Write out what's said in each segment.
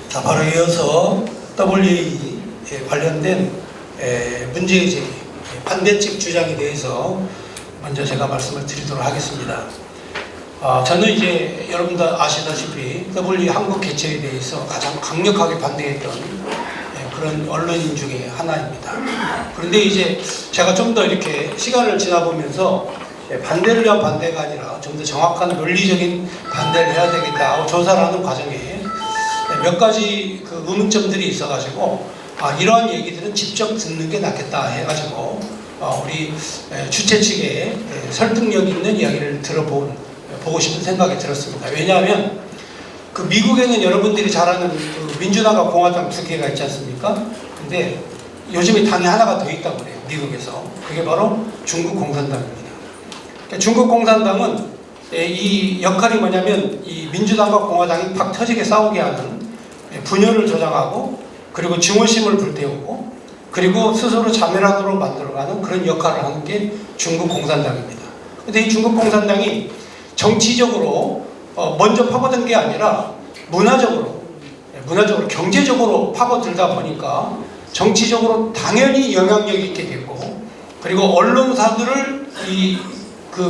자, 바로 이어서 WE에 관련된 문제의 제기, 반대측 주장에 대해서 먼저 제가 말씀을 드리도록 하겠습니다. 저는 이제 여러분들 아시다시피 WE 한국 개최에 대해서 가장 강력하게 반대했던 그런 언론인 중에 하나입니다. 그런데 이제 제가 좀 더 이렇게 시간을 지나보면서 반대를 위한 반대가 아니라 좀 더 정확한 논리적인 반대를 해야 되겠다 조사를 하는 과정에 몇 가지 그 의문점들이 있어가지고 이러한 얘기들은 직접 듣는 게 낫겠다 해가지고 우리 주최 측에 설득력 있는 이야기를 보고 싶은 생각이 들었습니다. 왜냐하면 그 미국에는 여러분들이 잘 아는 그 민주당과 공화당 두 개가 있지 않습니까? 근데 요즘에 당이 하나가 더 있다고 그래요. 미국에서. 그게 바로 중국 공산당입니다. 그러니까 중국 공산당은 이 역할이 뭐냐면 이 민주당과 공화당이 팍 터지게 싸우게 하는 분열을 조장하고 그리고 증오심을 불태우고 그리고 스스로 자멸하도록 만들어가는 그런 역할을 하는 게 중국 공산당입니다. 근데 이 중국 공산당이 정치적으로 먼저 파고든 게 아니라 문화적으로 경제적으로 파고들다 보니까 정치적으로 당연히 영향력이 있게 됐고 그리고 언론사들을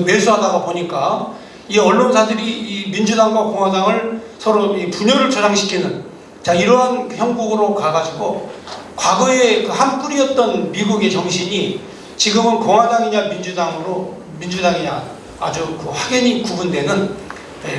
매수하다가 보니까 이 언론사들이 이 민주당과 공화당을 서로 이 분열을 조장시키는 이러한 형국으로 가가지고 과거에 그 한 뿌리였던 미국의 정신이 지금은 공화당이냐 민주당이냐 아주 그 확연히 구분되는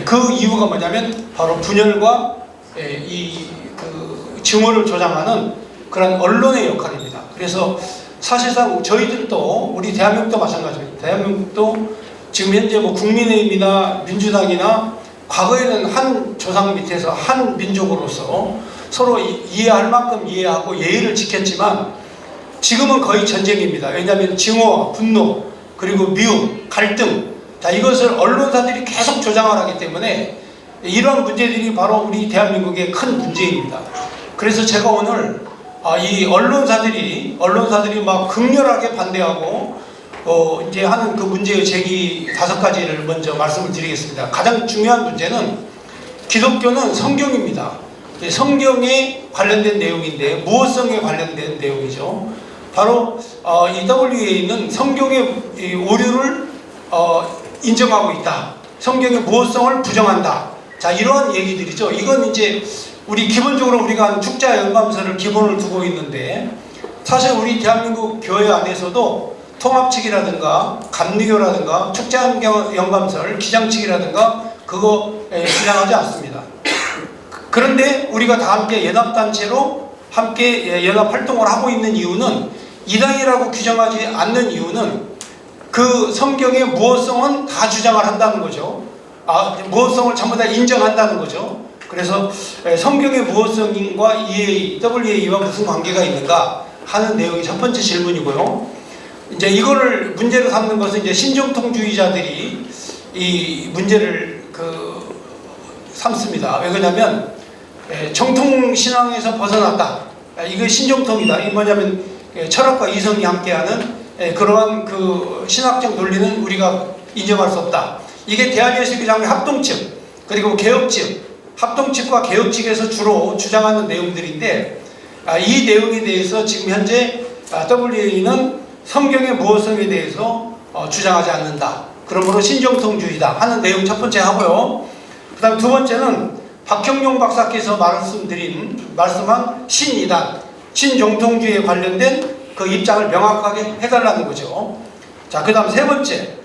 그 이유가 뭐냐면 바로 분열과 그 증오를 조장하는 그런 언론의 역할입니다. 그래서 사실상 저희들도 우리 대한민국도 마찬가지입니다. 대한민국도 지금 현재 뭐 국민의힘이나 민주당이나 과거에는 한 조상 밑에서 한 민족으로서 서로 이해할 만큼 이해하고 예의를 지켰지만 지금은 거의 전쟁입니다. 왜냐하면 증오와 분노 그리고 미움, 갈등 이것을 언론사들이 계속 조장을 하기 때문에 이러한 문제들이 바로 우리 대한민국의 큰 문제입니다. 그래서 제가 오늘 이 언론사들이 막 극렬하게 반대하고 이제 하는 그 문제의 제기 5가지를 먼저 말씀을 드리겠습니다. 가장 중요한 문제는 기독교는 성경입니다. 성경에 관련된 내용인데 무엇성에 관련된 내용이죠. 바로 이 WEA는 성경의 오류를 인정하고 있다. 성경의 무엇성을 부정한다. 이러한 얘기들이죠. 이건 이제 우리 기본적으로 우리가 축자 연감서를 기본을 두고 있는데 사실 우리 대한민국 교회 안에서도 통합측이라든가 감리교라든가 축자 연감설 기장측이라든가 그거 주장하지 않습니다. 그런데 우리가 다 함께 연합단체로 함께 연합활동을 하고 있는 이유는 이당이라고 규정하지 않는 이유는 그 성경의 무엇성은 다 주장을 한다는 거죠. 무엇성을 전부 다 인정한다는 거죠. 그래서 성경의 무엇성과 WEA와 무슨 관계가 있는가 하는 내용이 첫 번째 질문이고요. 이제 이거를 문제로 삼는 것은 이제 신정통주의자들이 이 문제를 삼습니다. 왜 그러냐면 정통 신앙에서 벗어났다. 이게 신정통이다. 이게 뭐냐면 철학과 이성이 함께하는 그러한 그 신학적 논리는 우리가 인정할 수 없다. 이게 대한예수교장의 합동측 그리고 개혁측, 합동측과 개혁측에서 주로 주장하는 내용들인데 이 내용에 대해서 지금 현재 WEA는 성경의 무엇성에 대해서 주장하지 않는다. 그러므로 신정통주의다 하는 내용 첫 번째 하고요. 그 다음 두 번째는 박형룡 박사께서 말씀한 신이단, 신정통주의에 관련된 그 입장을 명확하게 해달라는 거죠. 그 다음 세 번째,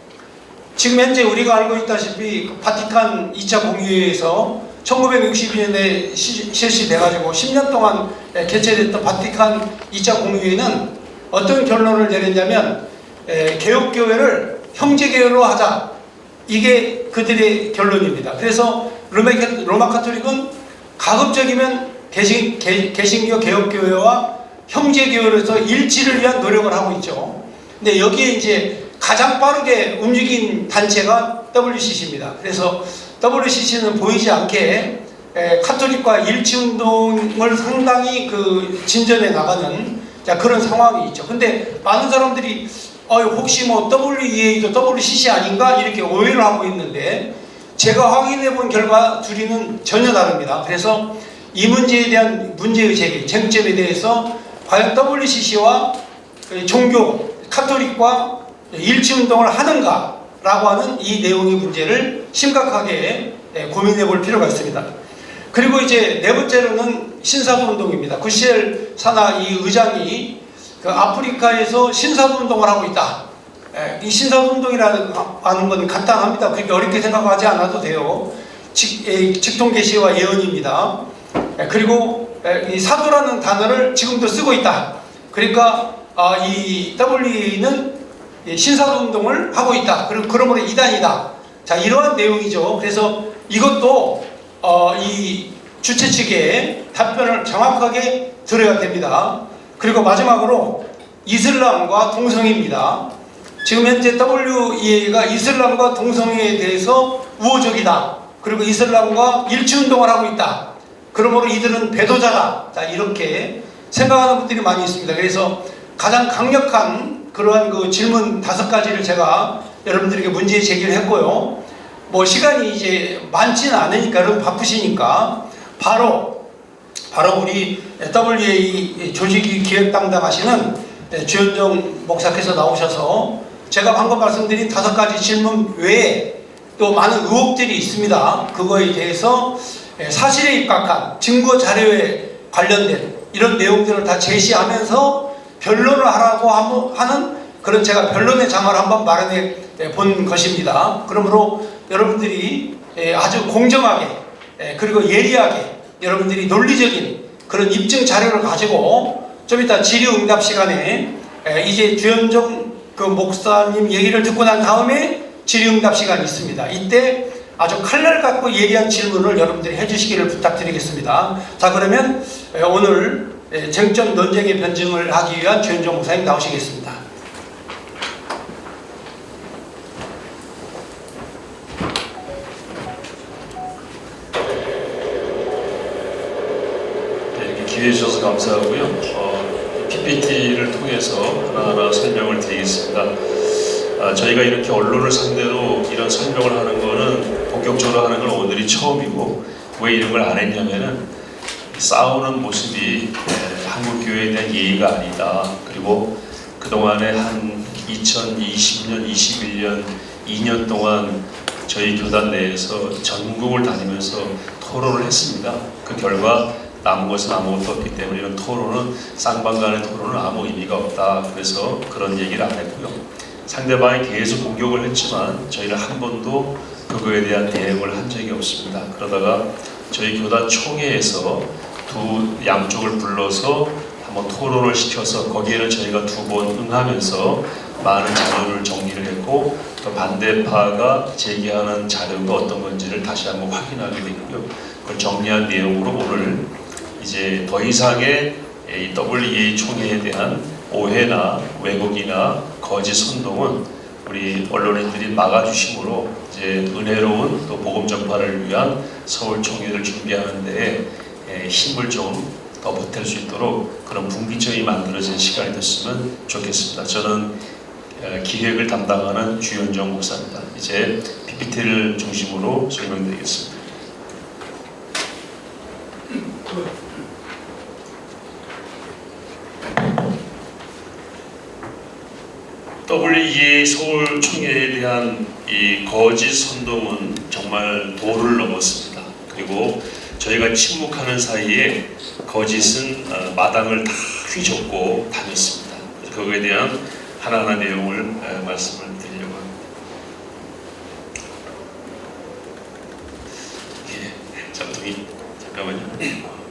지금 현재 우리가 알고 있다시피 바티칸 2차 공의회에서 1962년에 실시돼가지고 10년 동안 개최됐던 바티칸 2차 공의회는 어떤 결론을 내렸냐면 개혁교회를 형제교회로 하자. 이게 그들의 결론입니다. 그래서 로마 카톨릭은 가급적이면 개신교 개혁교회와 형제교회로서 일치를 위한 노력을 하고 있죠. 근데 여기에 이제 가장 빠르게 움직인 단체가 WCC입니다. 그래서 WCC는 보이지 않게 카톨릭과 일치운동을 상당히 진전해 나가는 그런 상황이 있죠. 근데 많은 사람들이 혹시 뭐 WEA도 WCC 아닌가 이렇게 오해를 하고 있는데 제가 확인해 본 결과 둘이는 전혀 다릅니다. 그래서 이 문제에 대한 문제의 제기, 쟁점에 대해서 과연 WCC와 종교, 카톨릭과 일치운동을 하는가라고 하는 이 내용의 문제를 심각하게 고민해 볼 필요가 있습니다. 그리고 이제 네 번째로는 신사도 운동입니다. 구시엘 사나 이 의장이 그 아프리카에서 신사도 운동을 하고 있다. 이 신사도 운동이라는 건 간단합니다. 그렇게 어렵게 생각하지 않아도 돼요. 직통 계시와 예언입니다. 그리고 이 사도라는 단어를 지금도 쓰고 있다. 그러니까 이 WE는 신사도 운동을 하고 있다. 그러므로 이단이다. 자, 이러한 내용이죠. 그래서 이것도 이 주최 측의 답변을 정확하게 들어야 됩니다. 그리고 마지막으로 이슬람과 동성애입니다. 지금 현재 WEA가 이슬람과 동성애에 대해서 우호적이다. 그리고 이슬람과 일치운동을 하고 있다. 그러므로 이들은 배도자다. 자, 이렇게 생각하는 분들이 많이 있습니다. 그래서 가장 강력한 그러한 그 질문 5가지를 제가 여러분들에게 문제 제기를 했고요. 뭐 시간이 이제 많지는 않으니까 여러분 바쁘시니까 바로 우리 WEA 조직이 기획 담당하시는 주현정 목사께서 나오셔서 제가 방금 말씀드린 5가지 질문 외에 또 많은 의혹들이 있습니다. 그거에 대해서 사실에 입각한 증거 자료에 관련된 이런 내용들을 다 제시하면서 변론을 하라고 하는 그런 제가 변론의 장을 한번 마련해 본 것입니다. 그러므로 여러분들이 아주 공정하게 그리고 예리하게 여러분들이 논리적인 그런 입증 자료를 가지고 좀 이따 질의응답 시간에 이제 주현정 그 목사님 얘기를 듣고 난 다음에 질의응답 시간이 있습니다. 이때 아주 칼날 같고 예리한 질문을 여러분들이 해주시기를 부탁드리겠습니다. 자, 그러면 오늘 쟁점 논쟁의 변증을 하기 위한 주현정 목사님 나오시겠습니다. 네, 이렇게 기회해 주셔서 감사하고요. PPT를 통해서 하나하나 설명을 드리겠습니다. 저희가 이렇게 언론을 상대로 이런 설명을 하는 거는 본격적으로 하는 건 오늘이 처음이고, 왜 이런 걸 안 했냐면은 싸우는 모습이 한국교회에 대한 예의가 아니다. 그리고 그동안에 한 2020년, 21년, 2년 동안 저희 교단 내에서 전국을 다니면서 토론을 했습니다. 그 결과 남은 것은 아무것도 없기 때문에 이런 토론은, 쌍방간의 토론은 아무 의미가 없다. 그래서 그런 얘기를 안 했고요. 상대방이 계속 공격을 했지만 저희는 한 번도 그거에 대한 대응을 한 적이 없습니다. 그러다가 저희 교단 총회에서 두 양쪽을 불러서 한번 토론을 시켜서 거기에는 저희가 2번 응하면서 많은 자료를 정리를 했고, 또 반대파가 제기하는 자료가 어떤 건지를 다시 한번 확인하게 됐고요. 그걸 정리한 내용으로 오늘 이제 더 이상의 이 WEA 총회에 대한 오해나 왜곡이나 거짓 선동은 우리 언론인들이 막아주심으로 이제 은혜로운 또 복음 전파를 위한 서울 총회를 준비하는 데에 힘을 좀 더 보탤 수 있도록 그런 분기점이 만들어진 시간이 됐으면 좋겠습니다. 저는 기획을 담당하는 주현정 목사입니다. 이제 PPT를 중심으로 설명드리겠습니다. WEA 서울 총회에 대한 이 거짓 선동은 정말 도를 넘었습니다. 그리고 저희가 침묵하는 사이에 거짓은 마당을 다 휘젓고 다녔습니다. 그거에 대한 하나하나 내용을 말씀을 드리려고 합니다. 예, 잠깐만요.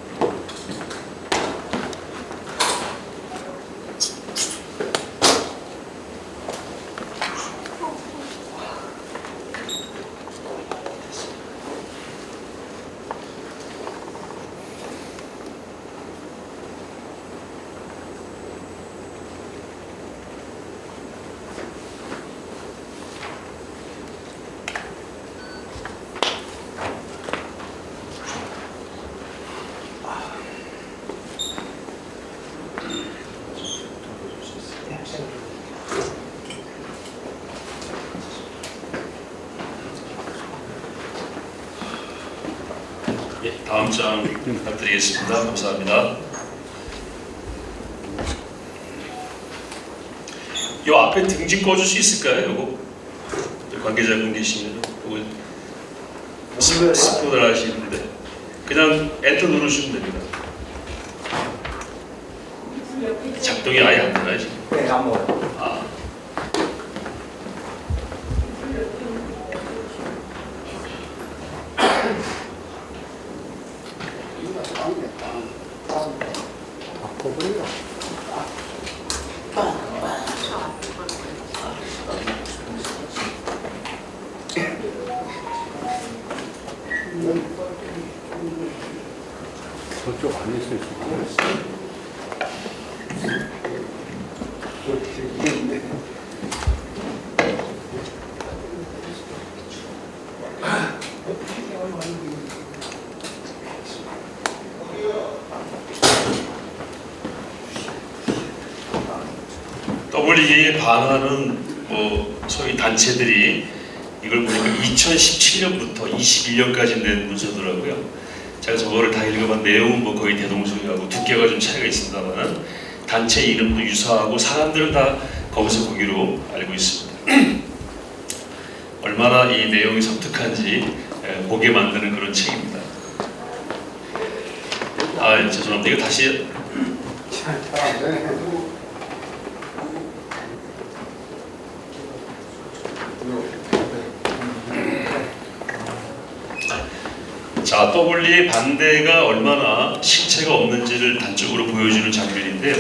예, 다음 장 부탁드리겠습니다. 감사합니다. 요 앞에 등진 꺼줄 수 있을까요? 요거 관계자분 계시면 요거 스포를 하시는데 그냥 엔터 누르시면 됩니다. 작동이 아예 안 되나요 지금? 네, 안 먹어요. 아. 바꿔버려. 저쪽 안에 있을 수 있고. WEA에 반하는 소위 단체들이 이걸 보니까 2017년부터 21년까지 낸 문서더라고요. 제가 저거를 다 읽어본 내용은 뭐 거의 대동소이하고 두께가 좀 차이가 있습니다만 단체 이름도 유사하고 사람들은 다 거기서 보기로 알고 있습니다. 얼마나 이 내용이 섬뜩한지 보게 만드는 그런 책입니다. 아 죄송합니다. 이거 다시 자, WEA의 반대가 얼마나 실체가 없는지를 단적으로 보여주는 장면인데요.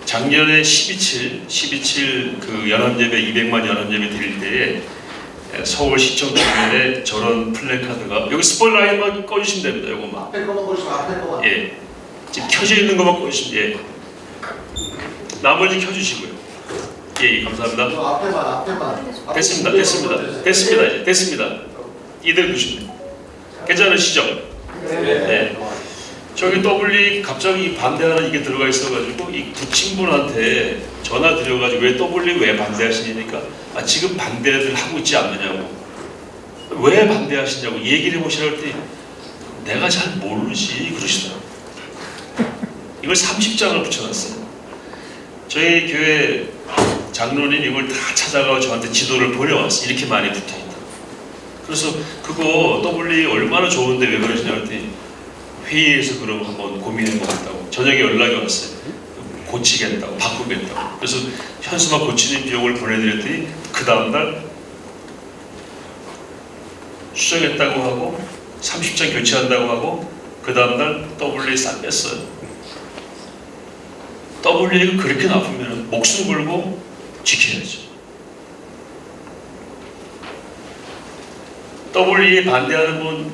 작년에 12.7 그 연합예배 200만 연합예배 드릴 때에 서울시청 주변에 저런 플래카드가 여기 스포일라이트만 꺼주시면 됩니다. 요것만. 앞에 거만 보시고 앞에 거만. 예. 지금 켜져 있는 것만 꺼주시면 예. 나머지 켜주시고요. 예, 감사합니다. 저 앞에만. 됐습니다. 됐습니다. 이대로 두시면 됩니다. 괜찮으시죠? 네. 저기 WE 갑자기 반대하는 이게 들어가 있어가지고 이 부친분한테 전화 드려가지고 왜 WE 왜 반대하시니까 지금 반대를 하고 있지 않느냐고 왜 반대하시냐고 얘기를 해보시라고 했더니 내가 잘 모르지 그러시더라고요. 이걸 30장을 붙여놨어요. 저희 교회 장로님 이걸 다 찾아가고 저한테 지도를 보내왔어요. 이렇게 많이 붙어있다. 그래서 그거 WE 얼마나 좋은데 왜 그러시냐고 했더니 회의에서 그럼 한번 고민해보겠다고 저녁에 연락이 왔어요. 고치겠다고 바꾸겠다고. 그래서 현수막 고치는 비용을 보내드렸더니 그 다음날 수정했다고 하고 30장 교체한다고 하고 그 다음날 WE 싹 뺐어요. WE가 그렇게 나쁘면 목숨 걸고 지켜야죠. WE에 반대하는 분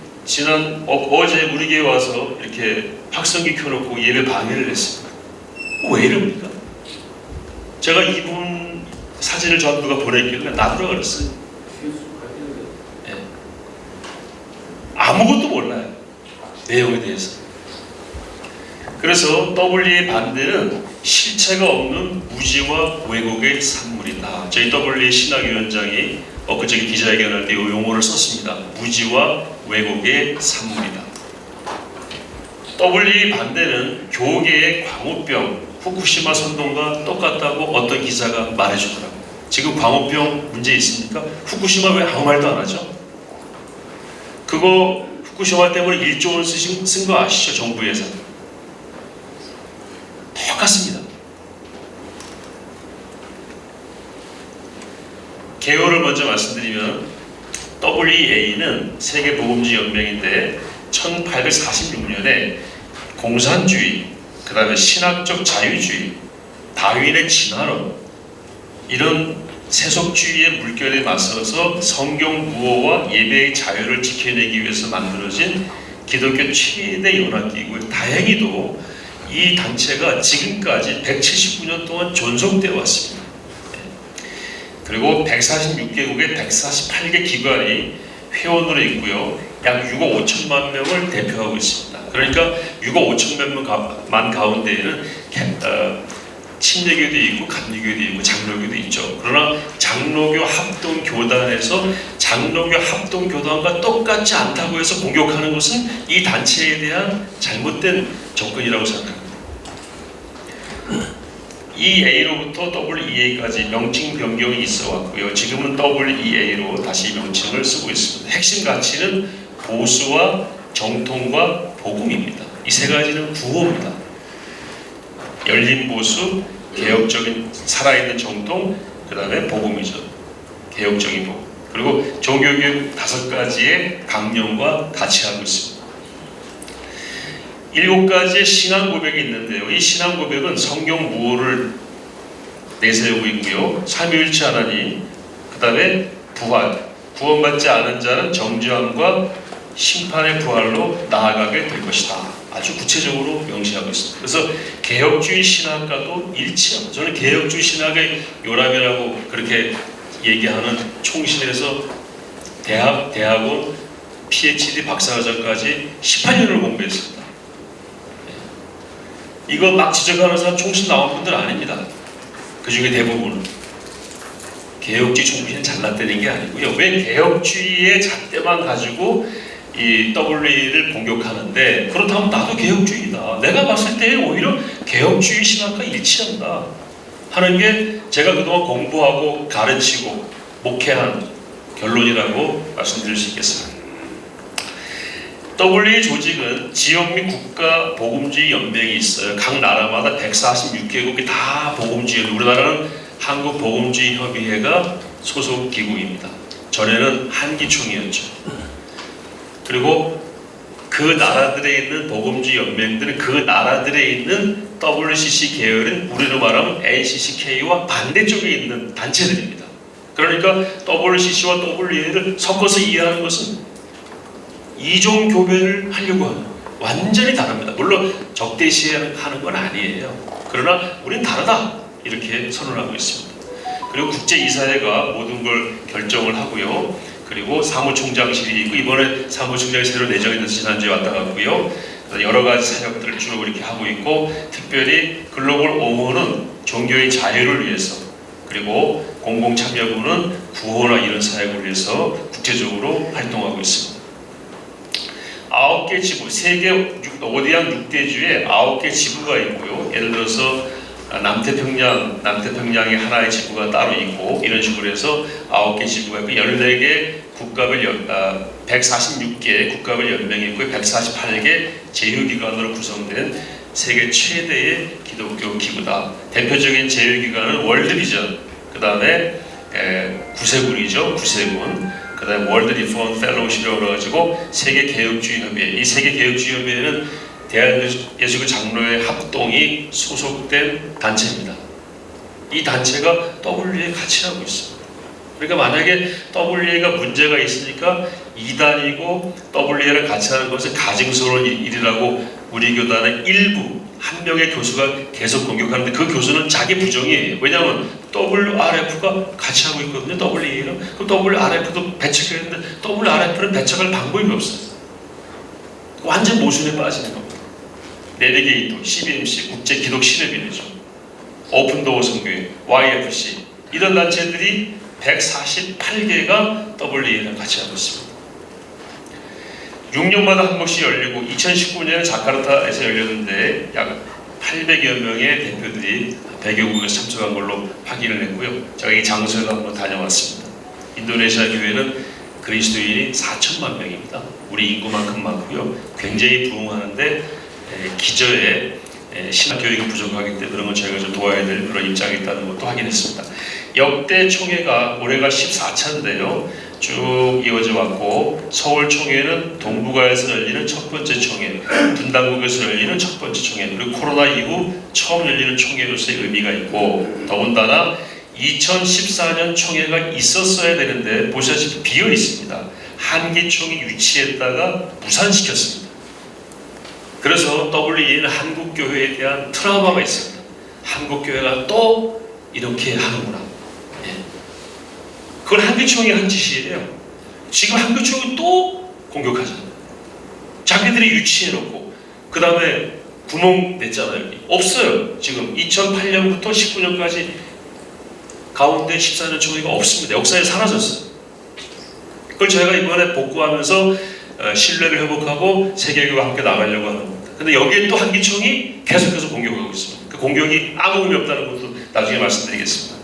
어제 우리 교회 와서 이렇게 확성기 켜놓고 예배 방해를 했습니다. 왜 이럽니까? 제가 이분 사진을 전부가 보냈길래 놔두라 그랬어요. 네. 아무것도 몰라요. 내용에 대해서. 그래서 WE의 반대는 실체가 없는 무지와 왜곡의 산물이다. 저희 WE 신학위원장이 엊그저께 기자회견할 때 이 용어를 썼습니다. 무지와 왜곡의 산물이다. WE 반대는 교계의 광우병, 후쿠시마 선동과 똑같다고 어떤 기자가 말해주더라고요. 지금 광우병 문제 있습니까? 후쿠시마 왜 아무 말도 안 하죠? 그거 후쿠시마 때문에 1조 원 쓴 거 아시죠? 정부에서. 똑같습니다. 개요를 먼저 말씀드리면 WEA는 세계보금주연맹인데 1846년에 공산주의, 그 다음에 신학적 자유주의, 다윈의 진화론 이런 세속주의의 물결에 맞서서 성경 구호와 예배의 자유를 지켜내기 위해서 만들어진 기독교 최대 연합기구예요. 다행히도 이 단체가 지금까지 179년 동안 존속되어 왔습니다. 그리고 146개국의 148개 기관이 회원으로 있고요. 약 6억 5천만 명을 대표하고 있습니다. 그러니까 6억 5천만 명 가운데에는 침례교도 있고 감리교도 있고 장로교도 있죠. 그러나 장로교 합동교단에서 장로교 합동교단과 똑같지 않다고 해서 공격하는 것은 이 단체에 대한 잘못된 접근이라고 생각합니다. EA로부터 WEA까지 명칭 변경이 있어 왔고요. 지금은 WEA로 다시 명칭을 쓰고 있습니다. 핵심 가치는 보수와 정통과 복음입니다. 이 세 가지는 구호입니다. 열린 보수, 개혁적인 살아있는 정통, 그 다음에 복음이죠. 개혁적인 복음. 그리고 종교교육 5가지의 강령과 같이 하고 있습니다. 7가지의 신앙 고백이 있는데요. 이 신앙 고백은 성경 무호를 내세우고 있고요. 삼위일체 하나님, 그 다음에 부활, 구원받지 않은 자는 정죄함과 심판의 부활로 나아가게 될 것이다. 아주 구체적으로 명시하고 있습니다. 그래서 개혁주의 신학과도 일치합니다. 저는 개혁주의 신학의 요람이라고 그렇게 얘기하는 총신에서 대학원, PhD 박사과정까지 18년을 공부했습니다. 이거 막 지적하는 사람 총신 나온 분들 아닙니다. 그 중에 대부분은 개혁주의 총신은 잘났다는 게 아니고요. 왜 개혁주의의 잣대만 가지고 이 WE를 공격하는데, 그렇다면 나도 개혁주의다. 내가 봤을 때 오히려 개혁주의 신학과 일치한다 하는 게 제가 그동안 공부하고 가르치고 목회한 결론이라고 말씀드릴 수 있겠습니다. WE 조직은 지역 및 국가 복음주의 연맹이 있어요. 각 나라마다 146개국이 다 복음주의, 우리나라는 한국 복음주의 협의회가 소속 기구입니다. 전에는 한기총이었죠. 그리고 그 나라들에 있는 복음주의 연맹들은 그 나라들에 있는 WCC 계열은 우리로 말하면 NCCK와 반대쪽에 있는 단체들입니다. 그러니까 WCC와 WE를 섞어서 이해하는 것은 이종 교배를 하려고 하는 거예요. 완전히 다릅니다. 물론 적대시하는 건 아니에요. 그러나 우린 다르다 이렇게 선언하고 있습니다. 그리고 국제이사회가 모든 걸 결정을 하고요. 그리고 사무총장실이 있고, 이번에 사무총장이 새로 내정이 돼서 지난주에 왔다 갔고요. 여러 가지 사역들을 쭉 이렇게 하고 있고, 특별히 글로벌 오모는 종교의 자유를 위해서, 그리고 공공참여부는 구호나 이런 사역을 위해서 국제적으로 활동하고 있습니다. 9개 지부, 세계 오대양 6대주에 9개 지부가 있고요. 예를 들어서 남태평양의 하나의 지부가 따로 있고, 이런 식으로 해서 9개 지부가 있고, 14개 국가별 146개 국가별 연맹이 있고, 148개 제휴기관으로 구성된 세계 최대의 기독교 기구다. 대표적인 제휴기관은 월드비전, 그 다음에 구세군이죠. 구세군, 그 다음에 월드 리폼 펠로우십이라고 해가지고 세계 개혁주의 협의회. 이 세계 개혁주의 협의회는 대한예수교 장로회 합동이 소속된 단체입니다. 이 단체가 WE에 같이 하고 있습니다. 그러니까 만약에 WE가 문제가 있으니까 이단이고 WE랑 같이 하는 것은 가증스러운 일이라고 우리 교단의 일부 한 명의 교수가 계속 공격하는데, 그 교수는 자기 부정이에요. 왜냐하면 WRF가 같이 하고 있거든요. WE랑. 그럼 WRF도 배척해야 되는데 WRF는 배척할 방법이 없어요. 완전 모순에 빠지는 겁니다. 내비게이터, CBMC, 국제기독신협의회죠. 오픈도어 선교회, YFC, 이런 단체들이 148개가 WE랑 같이 하고 있습니다. 6년마다 한 번씩 열리고, 2019년에 자카르타에서 열렸는데 약 800여 명의 대표들이 100여국에서 참석한 걸로 확인을 했고요. 제가 이 장소에도 한번 다녀왔습니다. 인도네시아 교회는 그리스도인이 4천만 명입니다. 우리 인구만큼 많고요. 굉장히 부흥하는데 기저에 신학 교육이 부족하기 때문에 그런 건 저희가 좀 도와야 될 그런 입장이 있다는 것도 확인했습니다. 역대 총회가 올해가 14차인데요. 쭉 이어져 왔고, 서울 총회는 동북아에서 열리는 첫 번째 총회, 분당국에서 열리는 첫 번째 총회, 그리고 코로나 이후 처음 열리는 총회로서의 의미가 있고, 더군다나 2014년 총회가 있었어야 되는데 보시다시피 비어 있습니다. 한기총이 유치했다가 무산시켰습니다. 그래서 WE는 한국교회에 대한 트라우마가 있습니다. 한국교회가 또 이렇게 하는구나. 그건 한기총이 한 짓이에요. 지금 한기총이 또 공격하잖아요. 자기들이 유치해놓고, 그 다음에 구멍 냈잖아요. 여기. 없어요. 지금 2008년부터 19년까지 가운데 14년 총회가 없습니다. 역사에 사라졌어요. 그걸 저희가 이번에 복구하면서 신뢰를 회복하고 세계교회와 함께 나가려고 하는 겁니다. 근데 여기에 또 한기총이 계속해서 공격하고 있습니다. 그 공격이 아무 의미 없다는 것도 나중에 말씀드리겠습니다.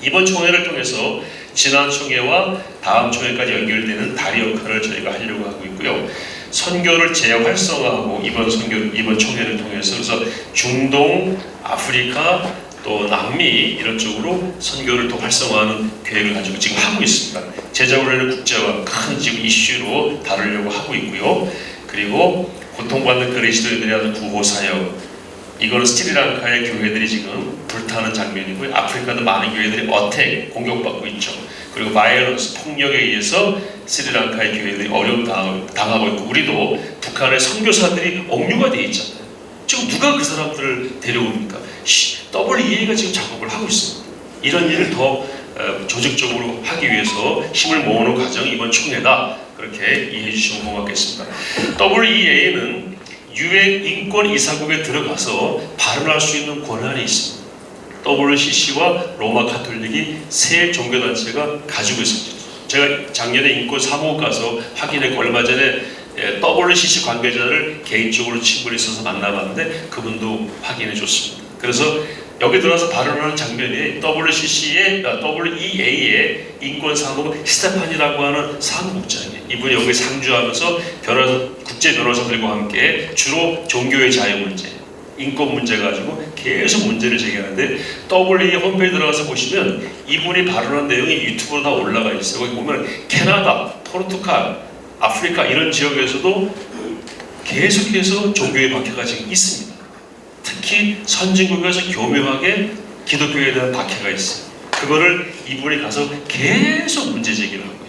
이번 총회를 통해서 지난 총회와 다음 총회까지 연결되는 다리 역할을 저희가 하려고 하고 있고요. 선교를 재활성화하고 이번 총회를 통해서 그래서 중동, 아프리카, 또 남미 이런 쪽으로 선교를 또 활성화하는 계획을 가지고 지금 하고 있습니다. 제자훈련의 국제화 큰 지금 이슈로 다루려고 하고 있고요. 그리고 고통받는 그리스도인들에 대한 구호 사역, 이거는 스리랑카의 교회들이 지금 불타는 장면이고요. 아프리카도 많은 교회들이 어택 공격받고 있죠. 그리고 바이올런스 폭력에 의해서 스리랑카의 교회들이 어려움 당하고 있고, 우리도 북한의 선교사들이 억류가 돼 있잖아요. 지금 누가 그 사람들을 데려옵니까? WEA가 지금 작업을 하고 있습니다. 이런 일을 더 조직적으로 하기 위해서 힘을 모으는 과정이 이번 총회다. 그렇게 이해해 주시면 고맙겠습니다. WEA는 유엔 인권 이사국에 들어가서 발언할 수 있는 권한이 있습니다. WCC와 로마 카톨릭이 세 종교단체가 가지고 있습니다. 제가 작년에 인권 사무국 가서 확인했고, 얼마 전에 WCC 관계자를 개인적으로 친분이 있어서 만나봤는데 그분도 확인해 줬습니다. 그래서 여기 들어와서 발언하는 장면이 WEA의 인권사무국 스테판이라고 하는 사무국장이에요. 이분이 여기 상주하면서 국제 변호사들과 함께 주로 종교의 자유 문제, 인권 문제 가지고 계속 문제를 제기하는데, WEA 홈페이지 들어가서 보시면 이분이 발언한 내용이 유튜브로 다 올라가 있어요. 거기 보면 캐나다, 포르투갈, 아프리카 이런 지역에서도 계속해서 종교의 박해가 지금 있습니다. 특히 선진국에서 교묘하게 기독교에 대한 박해가 있어요. 그거를 이분이 가서 계속 문제 제기를 하고요.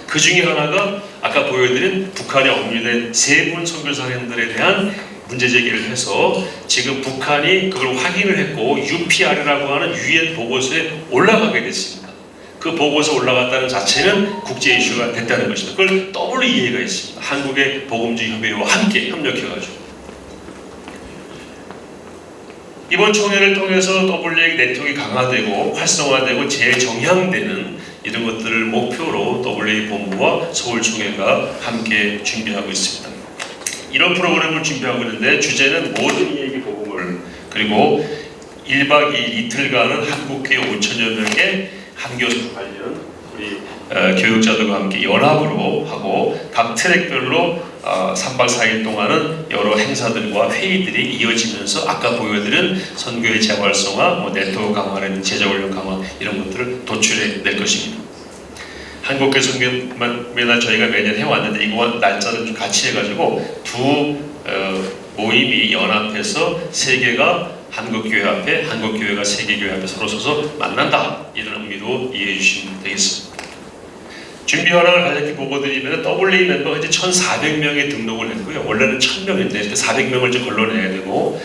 그 중에 하나가 아까 보여드린 북한에 억류된 세 분 선교사님들에 대한 문제 제기를 해서 지금 북한이 그걸 확인을 했고 UPR이라고 하는 유엔 보고서에 올라가게 됐습니다. 그 보고서 올라갔다는 자체는 국제 이슈가 됐다는 것입니다. 그걸 WEA가 있습니다. 한국의 복음주의 협의회와 함께 협력해가지고 이번 총회를 통해서 WEA 네트워크가 강화되고 활성화되고 재정향되는 이런 것들을 목표로 WEA 본부와 서울총회가 함께 준비하고 있습니다. 이런 프로그램을 준비하고 있는데 주제는 모든 이에게 복음을, 그리고 1박 2일 이틀간은 한국교회 5천여 명의 한교수 관련 우리 교육자들과 함께 연합으로 하고 각 트랙별로 3박 4일 동안은 여러 행사들과 회의들이 이어지면서 아까 보여드린 선교의 재활성화, 네트워크 강화라든지 제자훈련 강화 이런 것들을 도출해 낼 것입니다. 한국교회 선교회나 저희가 매년 해왔는데 이거 날짜를 좀 같이 해가지고 두 모임이 연합해서 세계가 한국교회 앞에, 한국교회가 세계교회 앞에 서로 서서 만난다, 이런 의미로 이해해 주시면 되겠습니다. 준비 현황을 간략히 보고 드리면 WEA 멤버가 이제 1,400명에 등록을 했고요. 원래는 1,000명인데 400명을 좀 걸러내야 되고,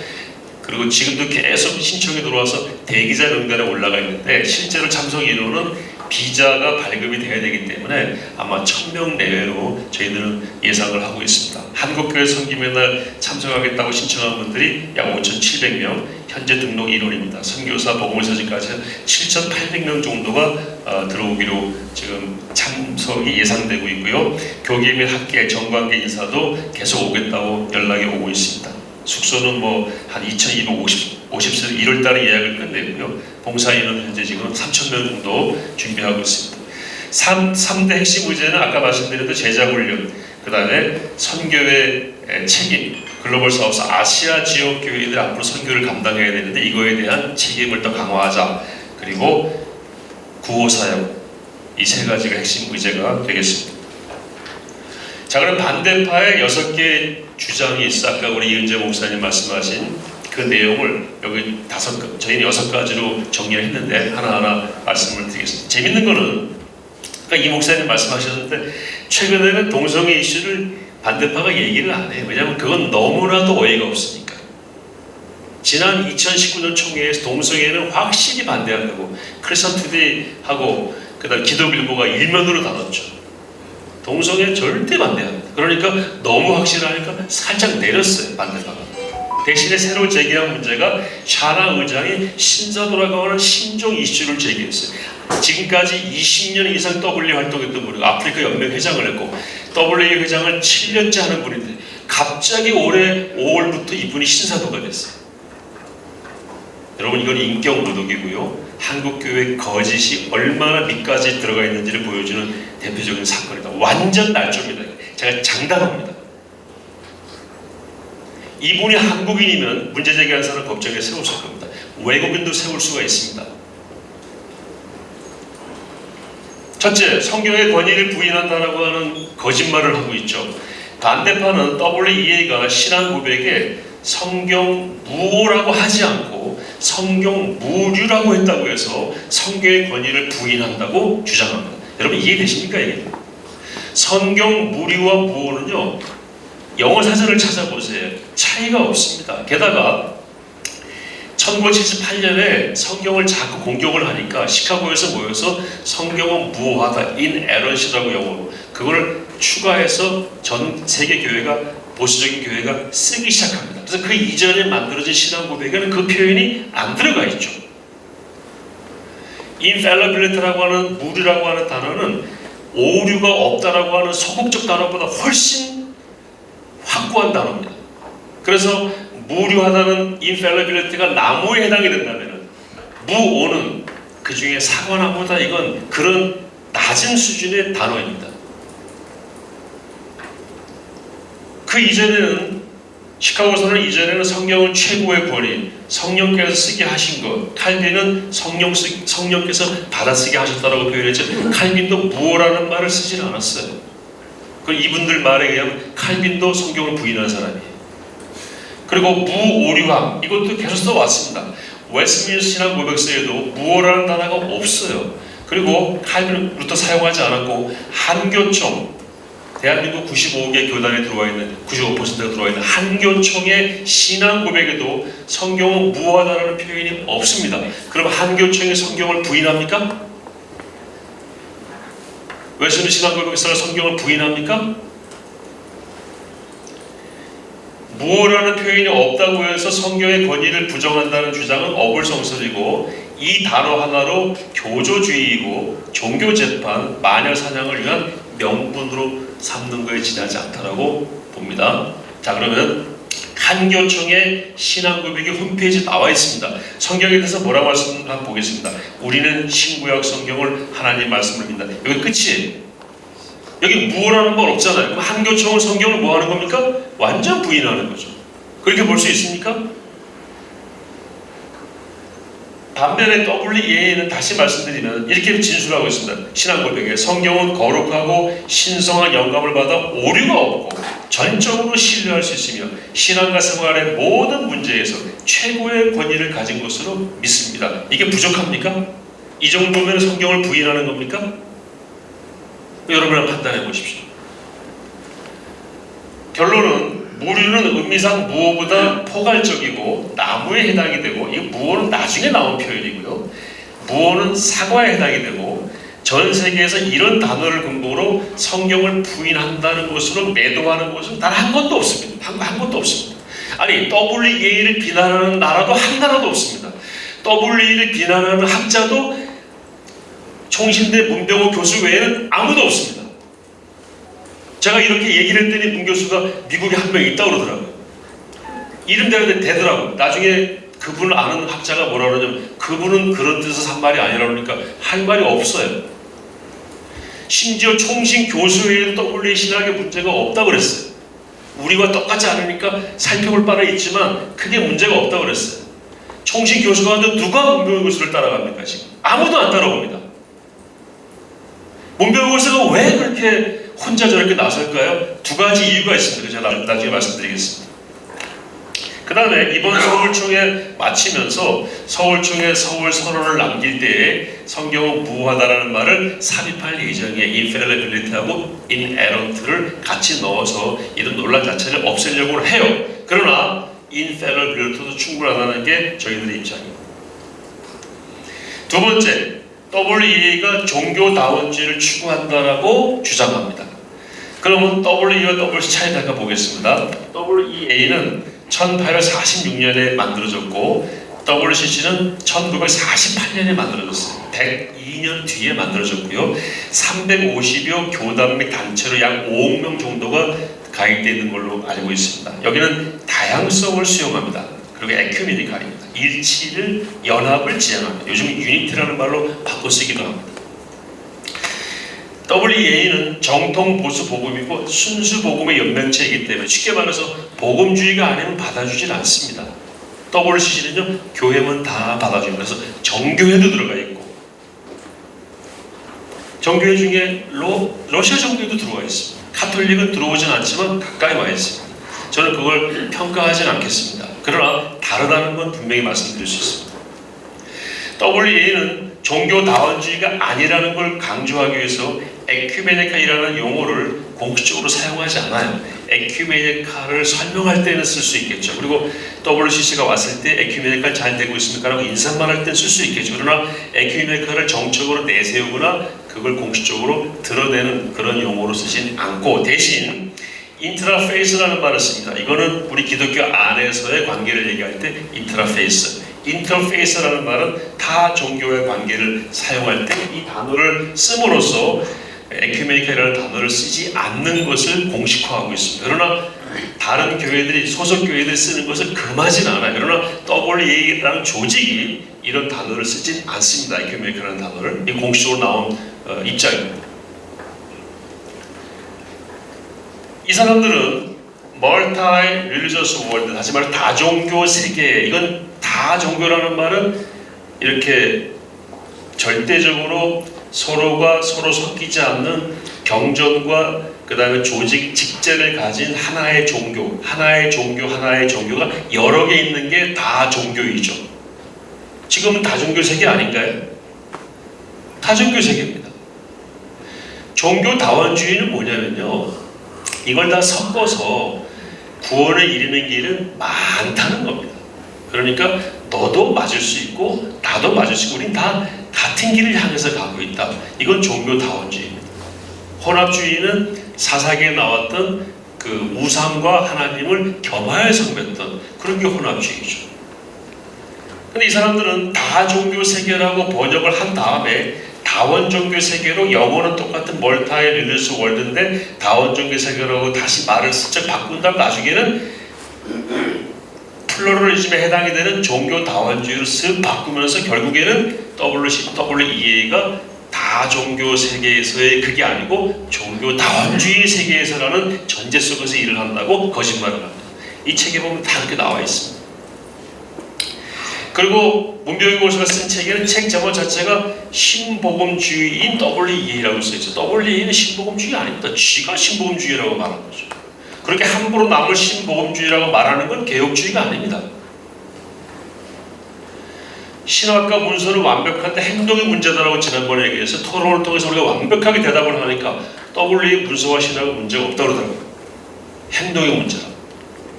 그리고 지금도 계속 신청이 들어와서 대기자 명단에 올라가 있는데 실제로 참석 인원은 비자가 발급이 돼야 되기 때문에 아마 1,000명 내외로 저희들은 예상을 하고 있습니다. 한국교회 선교맨날 참석하겠다고 신청한 분들이 약 5,700명, 현재 등록 인원입니다. 선교사, 복음서지까지 7,800명 정도가 들어오기로 지금 참석이 예상되고 있고요. 교계 및 학계, 정관계 인사도 계속 오겠다고 연락이 오고 있습니다. 숙소는 한 2,250세 1월달에 예약을 끝내고요. 봉사인은 현재 지금 3,000명 정도 준비하고 있습니다. 3대 핵심 의제는 아까 말씀드렸던 제자훈련, 그 다음에 선교의 책임, 글로벌 사업사 아시아 지역 교회들 앞으로 선교를 감당해야 되는데 이거에 대한 책임을 더 강화하자, 그리고 구호사역, 이 세 가지가 핵심 의제가 되겠습니다. 자, 그럼 반대파의 6개 주장이 있어. 아까 우리 이은재 목사님 말씀하신 그 내용을 여기 저희는 6가지로 정리를 했는데 하나하나 말씀을 드리겠습니다. 재밌는 거는 아까 이 목사님 말씀하셨는데 최근에는 동성애 이슈를 반대파가 얘기를 안 해요. 왜냐하면 그건 너무나도 어이가 없으니까. 지난 2019년 총회에서 동성애는 확실히 반대한다고 크리스천 투데이하고 그다음 기독일보가 일면으로 다뤘죠. 동성애 절대 반대합니다. 그러니까 너무 확실하니까 살짝 내렸어요, 반대파가. 대신에 새로 제기한 문제가 샤나 의장이 신사도라고 하는 신종 이슈를 제기했어요. 지금까지 20년 이상 W 활동했던 분이고 아프리카 연맹 회장을 했고 W 회장을 7년째 하는 분인데 갑자기 올해 5월부터 이분이 신사도가 됐어요. 여러분 이건 인격 모독이고요. 한국교회 거짓이 얼마나 밑까지 들어가 있는지를 보여주는 대표적인 사건이다. 완전 날조입니다. 제가 장담합니다. 이분이 한국인이면 문제 제기한 사람 법정에 세웠을 겁니다. 외국인도 세울 수가 있습니다. 첫째, 성경의 권위를 부인한다라고 하는 거짓말을 하고 있죠. 반대파는 WEA가 신앙 고백에 성경 무라고 하지 않고 성경 무류라고 했다고 해서 성경의 권위를 부인한다고 주장합니다. 여러분 이해되십니까 이게? 성경 무류와 무어는요 영어 사전을 찾아보세요. 차이가 없습니다. 게다가 1978년에 성경을 자꾸 공격을 하니까 시카고에서 모여서 성경은 무어하다, inerrant이라고 영어로 그걸 추가해서 전 세계 교회가 보수적인 교회가 쓰기 시작합니다. 그래서 그 이전에 만들어진 신앙 고백에는 그 표현이 안 들어가 있죠. infallibility라고 하는 무리라고 하는 단어는 오류가 없다라고 하는 소극적 단어보다 훨씬 확고한 단어입니다. 그래서 무료하다는 infallibility가 나무에 해당이 된다면 무오는 그 중에 사과나무다 이건 그런 낮은 수준의 단어입니다. 그 이전에는 시카고서는 이전에는 성경은 최고의 권위, 성령께서 쓰게 하신 것, 칼빈은 성령께서 받아쓰게 하셨다라고 표현했죠. 칼빈도 무오라는 말을 쓰지는 않았어요. 그 이분들 말에 의하면 칼빈도 성경을 부인한 사람이에요. 그리고 무오류함 이것도 계속 써왔습니다. 웨스트민스터 신앙 고백서에도 무오라는 단어가 없어요. 그리고 칼빈 루터 사용하지 않았고 한교총 대한민국 95개 교단에 들어와 있는 95%가 들어와 있는 한교총의 신앙 고백에도 성경은 무오하다라는 표현이 없습니다. 그럼 한교총의 성경을 부인합니까? 웨스트민스터 신앙 고백서는 성경을 부인합니까? 무오라는 표현이 없다고 해서 성경의 권위를 부정한다는 주장은 어불성설이고 이 단어 하나로 교조주의이고 종교재판, 마녀사냥을 위한 명분으로 삼는 거에 지나지 않다라고 봅니다. 자 그러면 한교총의 신앙고백이 홈페이지에 나와 있습니다. 성경에 대해서 뭐라고 말씀을 한번 보겠습니다. 우리는 신구약 성경을 하나님 말씀을 믿는다. 여기 끝이에요. 여기 무오라는 말 없잖아요. 그럼 한교총은 성경을 뭐 하는 겁니까? 완전 부인하는 거죠. 그렇게 볼 수 있습니까? 반면에 WEA는 다시 말씀드리면 이렇게 진술하고 있습니다. 신앙 고백에 성경은 거룩하고 신성한 영감을 받아 오류가 없고 전적으로 신뢰할 수 있으며 신앙과 생활의 모든 문제에서 최고의 권위를 가진 것으로 믿습니다. 이게 부족합니까? 이 정도면 성경을 부인하는 겁니까? 여러분 판단해 보십시오. 결론은 무류는 의미상 무오보다 포괄적이고 나무에 해당이 되고 이 무오는 나중에 나온 표현이고요. 무오는 사과에 해당이 되고 전 세계에서 이런 단어를 근거로 성경을 부인한다는 것으로 매도하는 것은 단 한 것도 없습니다. 한 것도 없습니다. 아니 WEA를 비난하는 나라도 한 나라도 없습니다. WEA를 비난하는 학자도 총신대 문병호 교수 외에는 아무도 없습니다. 제가 이렇게 얘기를 했더니 문 교수가 미국에 한 명 있다고 그러더라고요. 이름 대더라고요. 나중에 그분을 아는 학자가 뭐라 그러냐면 그분은 그런 뜻에서 한 말이 아니라 그러니까 할 말이 없어요. 심지어 총신 교수 외에도 WEA 신학에 문제가 없다고 그랬어요. 우리와 똑같지 않으니까 살펴볼 바는 있지만 크게 문제가 없다고 그랬어요. 총신 교수가 하는데 누가 문병호 교수를 따라갑니까 지금? 아무도 안 따라옵니다. 문병호 교수가 왜 그렇게 혼자 저렇게 나설까요? 두 가지 이유가 있습니다. 제가 나중에 말씀드리겠습니다. 그 다음에 이번 서울총회 마치면서 서울총회 서울 선언을 남길 때에 성경은 무하다라는 말을 삽입할 예정이에요. infallibility하고 inerrant를 같이 넣어서 이런 논란 자체를 없애려고 해요. 그러나 infallibility도 충분하다는 게 저희들의 입장입니다. 두 번째, WEA가 종교다원주의를 추구한다라고 주장합니다. 그러면 WEA와 WC 차이를 잠깐 보겠습니다. WEA는 1846년에 만들어졌고 WCC는 1948년에 만들어졌어요. 102년 뒤에 만들어졌고요. 350여 교단 및 단체로 약 5억 명 정도가 가입되어 있는 걸로 알고 있습니다. 여기는 다양성을 수용합니다. 그리고 에큐메니칼입니다. 일치를, 연합을 지향합니다. 요즘 유니티라는 말로 바꿔 쓰기도 합니다. WEA는 정통 보수 복음이고 순수 복음의 연맹체이기 때문에 쉽게 말해서 복음주의가 아니면 받아주질 않습니다. WCC는요, 교회만 다 받아주고, 그래서 정교회도 들어가 있고, 정교회 중에 러시아 정교회도 들어와 있습니다. 카톨릭은 들어오진 않지만 가까이 와 있습니다. 저는 그걸 평가하진 않겠습니다. 그러나 다르다는 건 분명히 말씀드릴 수 있습니다. WEA는 종교 다원주의가 아니라는 걸 강조하기 위해서 에큐메니카이라는 용어를 공식적으로 사용하지 않아요. 에큐메니카를 설명할 때는 쓸 수 있겠죠. 그리고 WCC가 왔을 때 에큐메니카 잘 되고 있습니까? 라고 인사말 할 땐 쓸 수 있겠죠. 그러나 에큐메니카를 정책으로 내세우거나 그걸 공식적으로 드러내는 그런 용어로 쓰진 않고 대신 인트라페이스라는 말을 씁니다. 이거는 우리 기독교 안에서의 관계를 얘기할 때 인터페이스라는 말은 타 종교의 관계를 사용할 때 이 단어를 씀으로써 에큐메니카라는 단어를 쓰지 않는 것을 공식화하고 있습니다. 그러나 다른 교회들이, 소속 교회들이 쓰는 것을 금하진 않아요. 그러나 WEA라는 조직이 이런 단어를 쓰진 않습니다. 에큐메니카라는 단어를. 이 공식적으로 나온 입장입니다. 이 사람들은 멀타이 릴리저스 월드, 다시 말해 다종교 세계, 이건 다종교라는 말은 이렇게 절대적으로 서로가 서로 섞이지 않는 경전과 그 다음에 조직 직제를 가진 하나의 종교가 여러 개 있는 게 다종교이죠. 지금은 다종교 세계 아닌가요? 다종교 세계입니다. 종교 다원주의는 뭐냐면요, 이걸 다 섞어서 구원을 이루는 길은 많다는 겁니다. 그러니까 너도 맞을 수 있고 나도 맞을 수 있고 우린 다 같은 길을 향해서 가고 있다. 이건 종교 다원주의입니다. 혼합주의는 사사기에 나왔던 그 우상과 하나님을 겸하여 섬겼던 그런 게 혼합주의죠. 근데 이 사람들은 다종교 세계라고 번역을 한 다음에 다원종교 세계로, 영어는 똑같은 멀타이 릴리스 월드인데 다원종교 세계라고 다시 말을 슬쩍 바꾼 다음 나중에는 플로럴리즘에 해당이 되는 종교 다원주의로 쓱 바꾸면서 결국에는 WEA가 다종교 세계에서의 그게 아니고 종교 다원주의 세계에서라는 전제 속에서 일을 한다고 거짓말을 합니다. 이 책에 보면 다 그렇게 나와 있습니다. 그리고 문병희 교수가 쓴 책에는 책 제목 자체가 신복음주의인 WEA라고 써있어요. WEA는 신복음주의 아닙니다. 쥐가 신복음주의라고 말하는 거죠. 그렇게 함부로 남을 신복음주의라고 말하는 건 개혁주의가 아닙니다. 신학과 문서는 완벽한데 행동이 문제다라고 지난번에 얘기해서 토론을 통해서 우리가 완벽하게 대답을 하니까 WEA 문서와 신학은 문제가 없다고 그러더라고요. 행동이 문제다.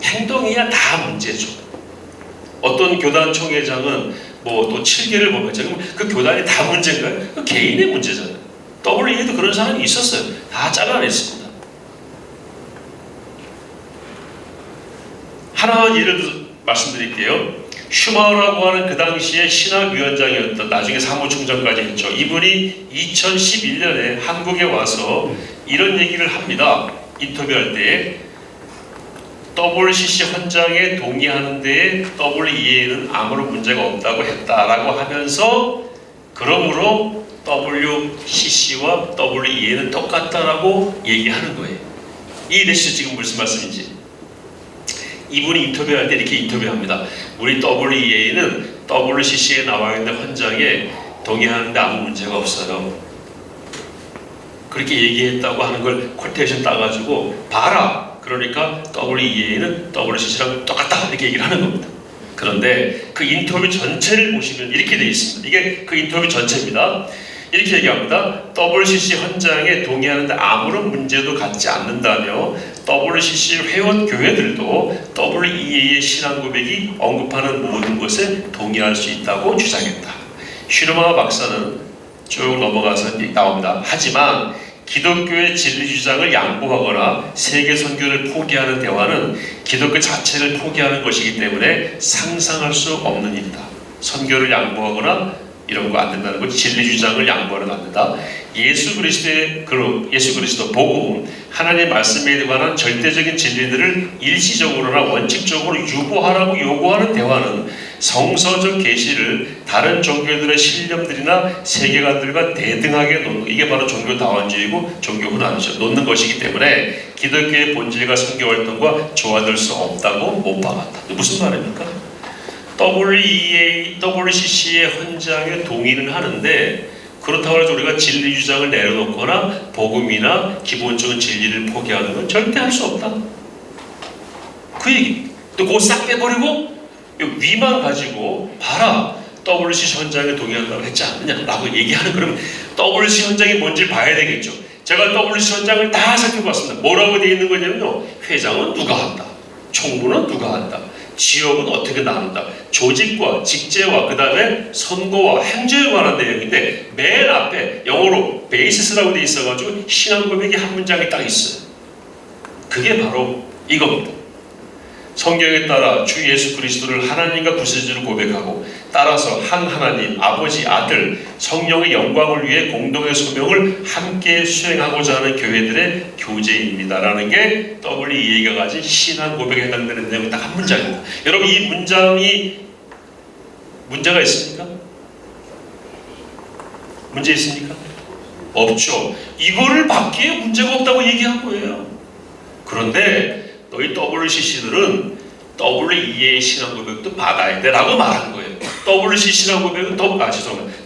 행동이야 다 문제죠. 어떤 교단 총회장은 뭐 또 7개를 범했죠. 그럼 그 교단이 다 문제인가요? 그 개인의 문제잖아요. WEA도 그런 사람이 있었어요. 다 잘라냈습니다. 하나만 예를 말씀드릴게요. 슈마우라고 하는 그 당시에 신학위원장이었던, 나중에 사무총장까지 했죠. 이분이 2011년에 한국에 와서 이런 얘기를 합니다. 인터뷰할 때 WCC 헌장에 동의하는 데에 WEA는 아무런 문제가 없다고 했다라고 하면서, 그러므로 WCC와 WEA는 똑같다라고 얘기하는 거예요. 이해되시죠? 지금 무슨 말씀인지. 이분이 인터뷰할 때 이렇게 인터뷰합니다. 우리 WEA는 WCC에 나와 있는 헌장에 동의하는데 아무 문제가 없어요. 그렇게 얘기했다고 하는 걸 쿼테이션 따가지고 봐라. 그러니까 WEA는 WCC랑 똑같다 이렇게 얘기를 하는 겁니다. 그런데 그 인터뷰 전체를 보시면 이렇게 되어 있습니다. 이게 그 인터뷰 전체입니다. 이렇게 얘기합니다. WCC 헌장에 동의하는데 아무런 문제도 갖지 않는다며 WCC 회원 교회들도 WEA의 신앙 고백이 언급하는 모든 것에 동의할 수 있다고 주장했다. 슈르마 박사는 쭉 넘어가서 나옵니다. 하지만 기독교의 진리 주장을 양보하거나 세계 선교를 포기하는 대화는 기독교 자체를 포기하는 것이기 때문에 상상할 수 없는 일이다. 선교를 양보하거나 이런 거 안 된다는 건 진리 주장을 양보하는 안 된다. 예수 그리스도 복음, 하나님의 말씀에 관한 절대적인 진리들을 일시적으로나 원칙적으로 유보하라고 요구하는 대화는 성서적 계시를 다른 종교들의 신념들이나 세계관들과 대등하게 놓는, 이게 바로 종교 다원주의고 종교 혼합이죠. 놓는 것이기 때문에 기독교의 본질과 선교 활동과 조화될 수 없다고 못 박았다. 무슨 말입니까? WCC의 헌장에 동의는 하는데 그렇다고 해서 우리가 진리 주장을 내려놓거나 복음이나 기본적인 진리를 포기하는 건 절대 할 수 없다. 그 얘기. 또 그거 싹 빼버리고 위만 가지고 봐라. WCC 헌장에 동의한다고 했지 않느냐라고 얘기하는, 그러면 WCC 헌장이 뭔지 봐야 되겠죠. 제가 WCC 헌장을 다 살펴봤습니다. 뭐라고 되어 있는 거냐면요. 회장은 누가 한다. 총무는 누가 한다. 지역은 어떻게 나눈다. 조직과 직제와 그 다음에 선거와 행정에 관한 내용인데 맨 앞에 영어로 베이시스라고 돼 있어가지고 신앙 고백이 한 문장이 딱 있어요. 그게 바로 이겁니다. 성경에 따라 주 예수 그리스도를 하나님과 구세주로 고백하고 따라서 한 하나님, 아버지, 아들, 성령의 영광을 위해 공동의 소명을 함께 수행하고자 하는 교회들의 교제입니다라는 게 WEA가 가진 신앙 고백에 해당되는 내용이 딱 한 문장입니다. 여러분, 이 문장이 문제가 있습니까? 문제 있습니까? 없죠. 이거를 받기에 문제가 없다고 얘기한 거예요. 그런데 너희 WCC들은 WEA 신앙 고백도 받아야 돼 라고 말한 거예요. WCC 신앙 고백은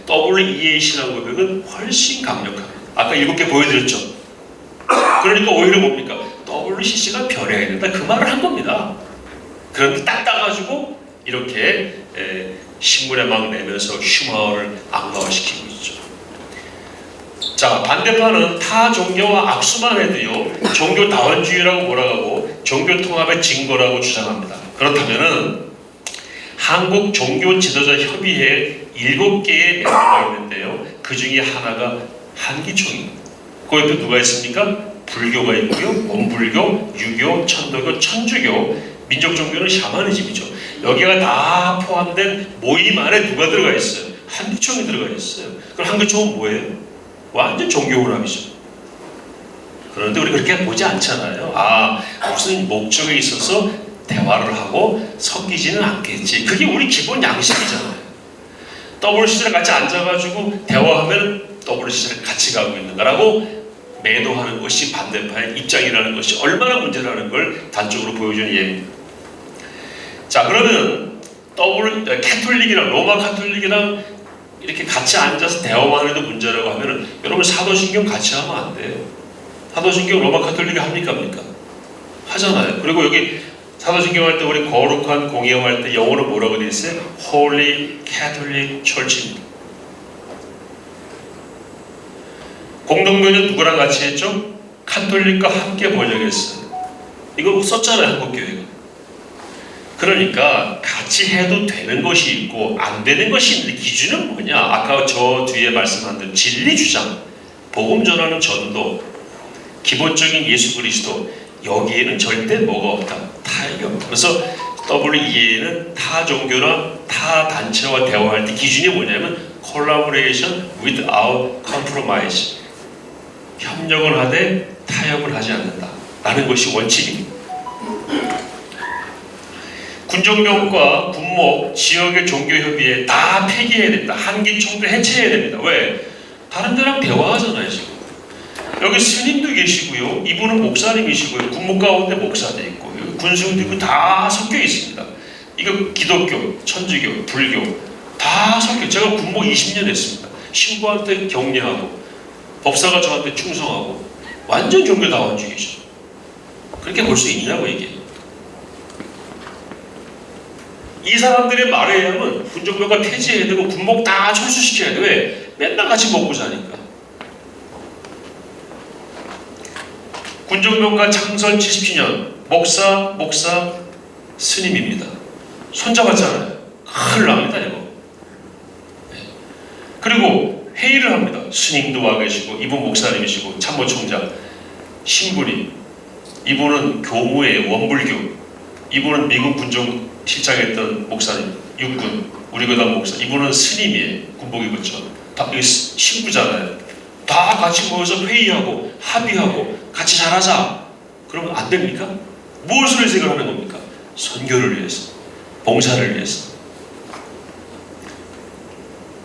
WEA 신앙 고백은 훨씬 강력합니다. 아까 7개 보여드렸죠. 그러니까 오히려 뭡니까? WCC가 변해야 된다 그 말을 한 겁니다. 그런데 딱 따가지고 이렇게 신문에 막 내면서 휴머를 악마화시키고 있죠. 자, 반대파는 타 종교와 악수만 해도요 종교 다원주의라고 몰아가고 종교 통합의 증거라고 주장합니다. 그렇다면은 한국 종교 지도자 협의회에 7개의 멤버가 있는데요, 그 중에 하나가 한기총입니다. 그 옆에 누가 있습니까? 불교가 있고요, 원불교, 유교, 천도교, 천주교, 민족 종교는 샤머니즘이죠. 여기가 다 포함된 모임 안에 누가 들어가 있어요? 한기총이 들어가 있어요. 그럼 한기총은 뭐예요? 완전 종교 혼합이죠. 그런데 우리 그렇게 보지 않잖아요. 무슨 목적에 있어서 대화를 하고 섞이지는 않겠지. 그게 우리 기본 양식이잖아요. WCC를 같이 앉아가지고 대화하면 WCC를 같이 가고 있는가라고 매도하는 것이 반대파의 입장이라는 것이 얼마나 문제라는 걸 단적으로 보여주는 예입니다. 자, 그러면 캐톨릭이랑 로마 카톨릭이랑 이렇게 같이 앉아서 대화만 해도 문제라고 하면은 여러분 사도신경 같이 하면 안 돼요. 사도신경 로마 카톨릭이 합니까? 하잖아요. 그리고 여기 사도신경 할 때 우리 거룩한 공예화 할 때 영어로 뭐라고 되어 있어요? Holy Catholic Church입니다. 공동묘는 누구랑 같이 했죠? 카톨릭과 함께 번역했어요. 이거 썼잖아요, 한국교회가. 그러니까 같이 해도 되는 것이 있고 안 되는 것이 있는데 기준은 뭐냐? 아까 저 뒤에 말씀한 대로 진리 주장, 복음 전하는 전도, 기본적인 예수 그리스도, 여기에는 절대 뭐가 없다. 타협이 없다. 그래서 WEA는 타 종교나 타 단체와 대화할 때 기준이 뭐냐면 collaboration without compromise. 협력을 하되 타협을 하지 않는다 라는 것이 원칙입니다. 군종병과 군목, 지역의 종교협의회 다 폐기해야 됩니다. 한기총도 해체해야 됩니다. 왜? 다른 데랑 대화하잖아요. 지금 여기 스님도 계시고요, 이분은 목사님이시고요, 군목 가운데 목사도 있고 군수도 있고 다 섞여 있습니다. 이거 기독교, 천주교, 불교 다 섞여. 제가 군목 20년 했습니다. 신부한테 격려하고 법사가 저한테 충성하고 완전 종교다원주의죠. 그렇게 볼 수 있냐고 이게. 이 사람들의 말에 의하면 군종교가 폐지해야 되고 군목 다 철수시켜야 돼. 왜? 맨날 같이 먹고 사니까. 군종교가 창설 70주년 목사 스님입니다. 손잡았잖아요. 큰일 납니다 이거. 그리고 회의를 합니다. 스님도 와 계시고 이분 목사님이시고 참모총장 신분이 이분은 교무의 원불교 이분은 미국 군정 실장했던 목사님 육군 우리 교단 목사 이분은 스님이에요. 군복 입었죠. 다 신부잖아요. 다 같이 모여서 회의하고 합의하고 같이 잘하자. 그러면 안 됩니까? 무엇을 위해서 이걸 하는 겁니까? 선교를 위해서 봉사를 위해서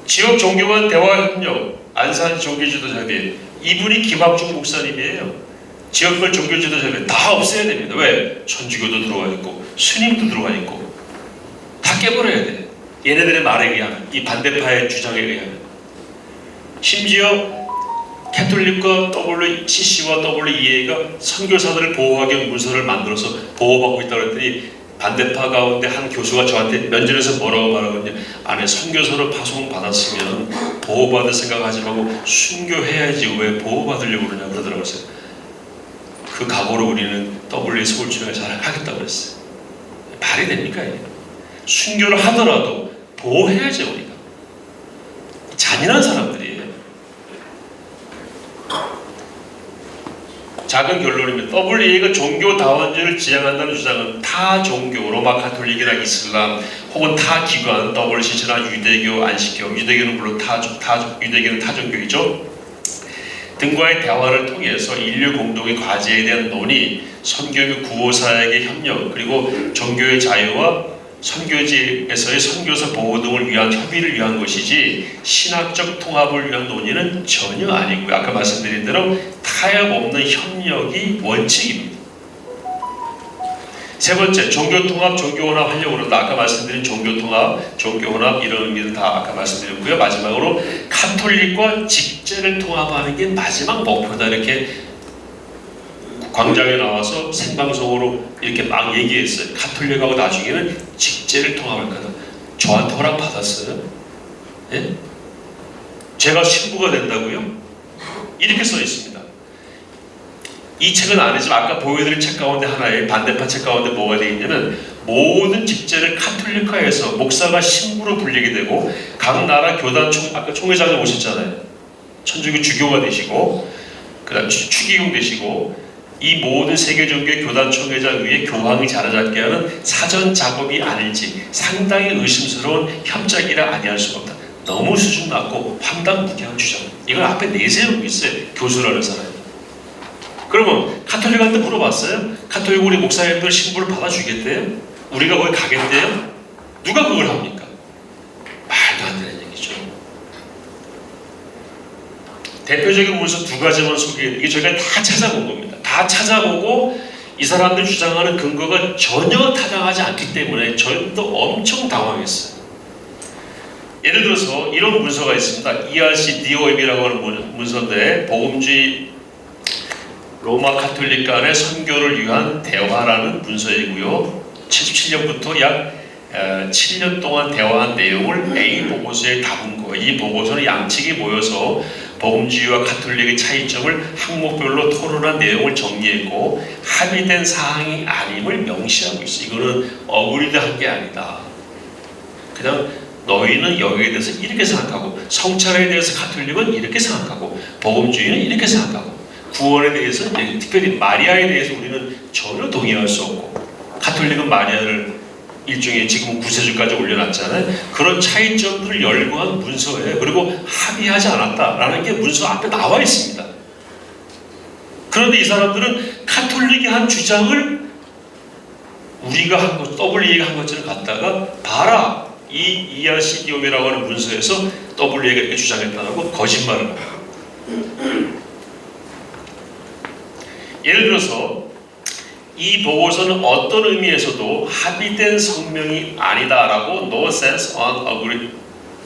지역 종교 간 대화 협력 안산 종교지도자협의 이분이 김학중 목사님이에요. 지역별 종교지도자협의 다 없애야 됩니다. 왜? 천주교도 들어와 있고 스님도 들어와 있고 다 깨버려야 돼. 얘네들의 말에 의하면 이 반대파의 주장에 의하면 심지어 캐톨릭과 WCC와 WEA가 선교사들을 보호하기 위한 문서를 만들어서 보호받고 있다고 했더니 반대파 가운데 한 교수가 저한테 면전에서 뭐라고 말하거든요. 안에 선교사로 파송받았으면 보호받을 생각하지 말고 순교해야지 왜 보호받으려고 그러냐 그러더라고요. 그 각오로 우리는 WE 서울초등을 잘 하겠다고 그랬어요. 말이 됩니까? 이게? 순교를 하더라도 보호해야죠 우리가. 잔인한 사람들이에요. 작은 결론입니다. WEA가 종교다원주의를 지향한다는 주장은 타 종교, 로마 가톨릭이나 이슬람 혹은 타 기관, WCC나 유대교, 안식교, 유대교는 물론 유대교는 타종교이죠. 등과의 대화를 통해서 인류 공동의 과제에 대한 논의, 선교교 구호사역의 협력, 그리고 종교의 자유와 선교지에서의 선교사 보호 등을 위한 협의를 위한 것이지 신학적 통합을 위한 논의는 전혀 아니고요. 아까 말씀드린 대로 타협 없는 협력이 원칙입니다. 세 번째, 종교통합, 종교혼합 하려고 그런다. 아까 말씀드린 종교통합, 종교혼합 이런 의미를 다 아까 말씀드렸고요. 마지막으로 가톨릭과 직제를 통합하는 게 마지막 목표다. 이렇게 광장에 나와서 생방송으로 이렇게 막 얘기했어요. 가톨릭하고 나중에는 직제를 통합할 거다. 저한테 허락 받았어요? 예? 제가 신부가 된다고요? 이렇게 써 있습니다. 이 책은 아니지만 아까 보여드린 책 가운데 하나에 반대파 책 가운데 뭐가 되어 있냐면 모든 직제를 카톨릭화해서 목사가 신부로 불리게 되고 각 나라 교단 아까 총회장님 오셨잖아요. 천주교 주교가 되시고 그 다음 추기경 되시고 이 모든 세계종교의 교단 총회장 위에 교황이 자리잡게 하는 사전 작업이 아닐지 상당히 의심스러운 협작이라 아니할 수가 없다. 너무 수준 낮고 황당무계한 주장. 이걸 앞에 내세우고 있어요. 교수라는 사람이. 그러면 카톨릭한테 물어봤어요? 카톨릭 우리 목사님들 신부를 받아주겠대요? 우리가 거기 가겠대요? 누가 그걸 합니까? 말도 안 되는 얘기죠. 대표적인 문서 두 가지만 소개해. 이게 저희가 다 찾아본 겁니다. 다 찾아보고 이 사람들 주장하는 근거가 전혀 타당하지 않기 때문에 저희도 엄청 당황했어요. 예를 들어서 이런 문서가 있습니다. ERC DOM이라고 하는 문서인데 복음주의 로마 가톨릭 간의 선교를 위한 대화라는 문서이고요. 77년부터 약 7년 동안 대화한 내용을 A 보고서에 담은 거예요. 이 보고서는 양측이 모여서 복음주의와 가톨릭의 차이점을 항목별로 토론한 내용을 정리했고 합의된 사항이 아님을 명시하고 있어요. 이거는 어그리드한 게 아니다. 그냥 너희는 여기에 대해서 이렇게 생각하고 성찰에 대해서 가톨릭은 이렇게 생각하고 복음주의는 이렇게 생각하고 구원에 대해서 특별히 마리아에 대해서 우리는 전혀 동의할 수 없고 가톨릭은 마리아를 일종의 지금 구세주까지 올려놨잖아요. 그런 차이점들을 열거한 문서예요. 그리고 합의하지 않았다라는 게 문서 앞에 나와 있습니다. 그런데 이 사람들은 가톨릭이 한 주장을 우리가 한 것, WEA가 한 것처럼 갖다가 봐라. 이 ERCDOM이라고 하는 문서에서 WEA가 이렇게 주장했다고 거짓말을 합니다. 예를 들어서 이 보고서는 어떤 의미에서도 합의된 성명이 아니다라고 no sense on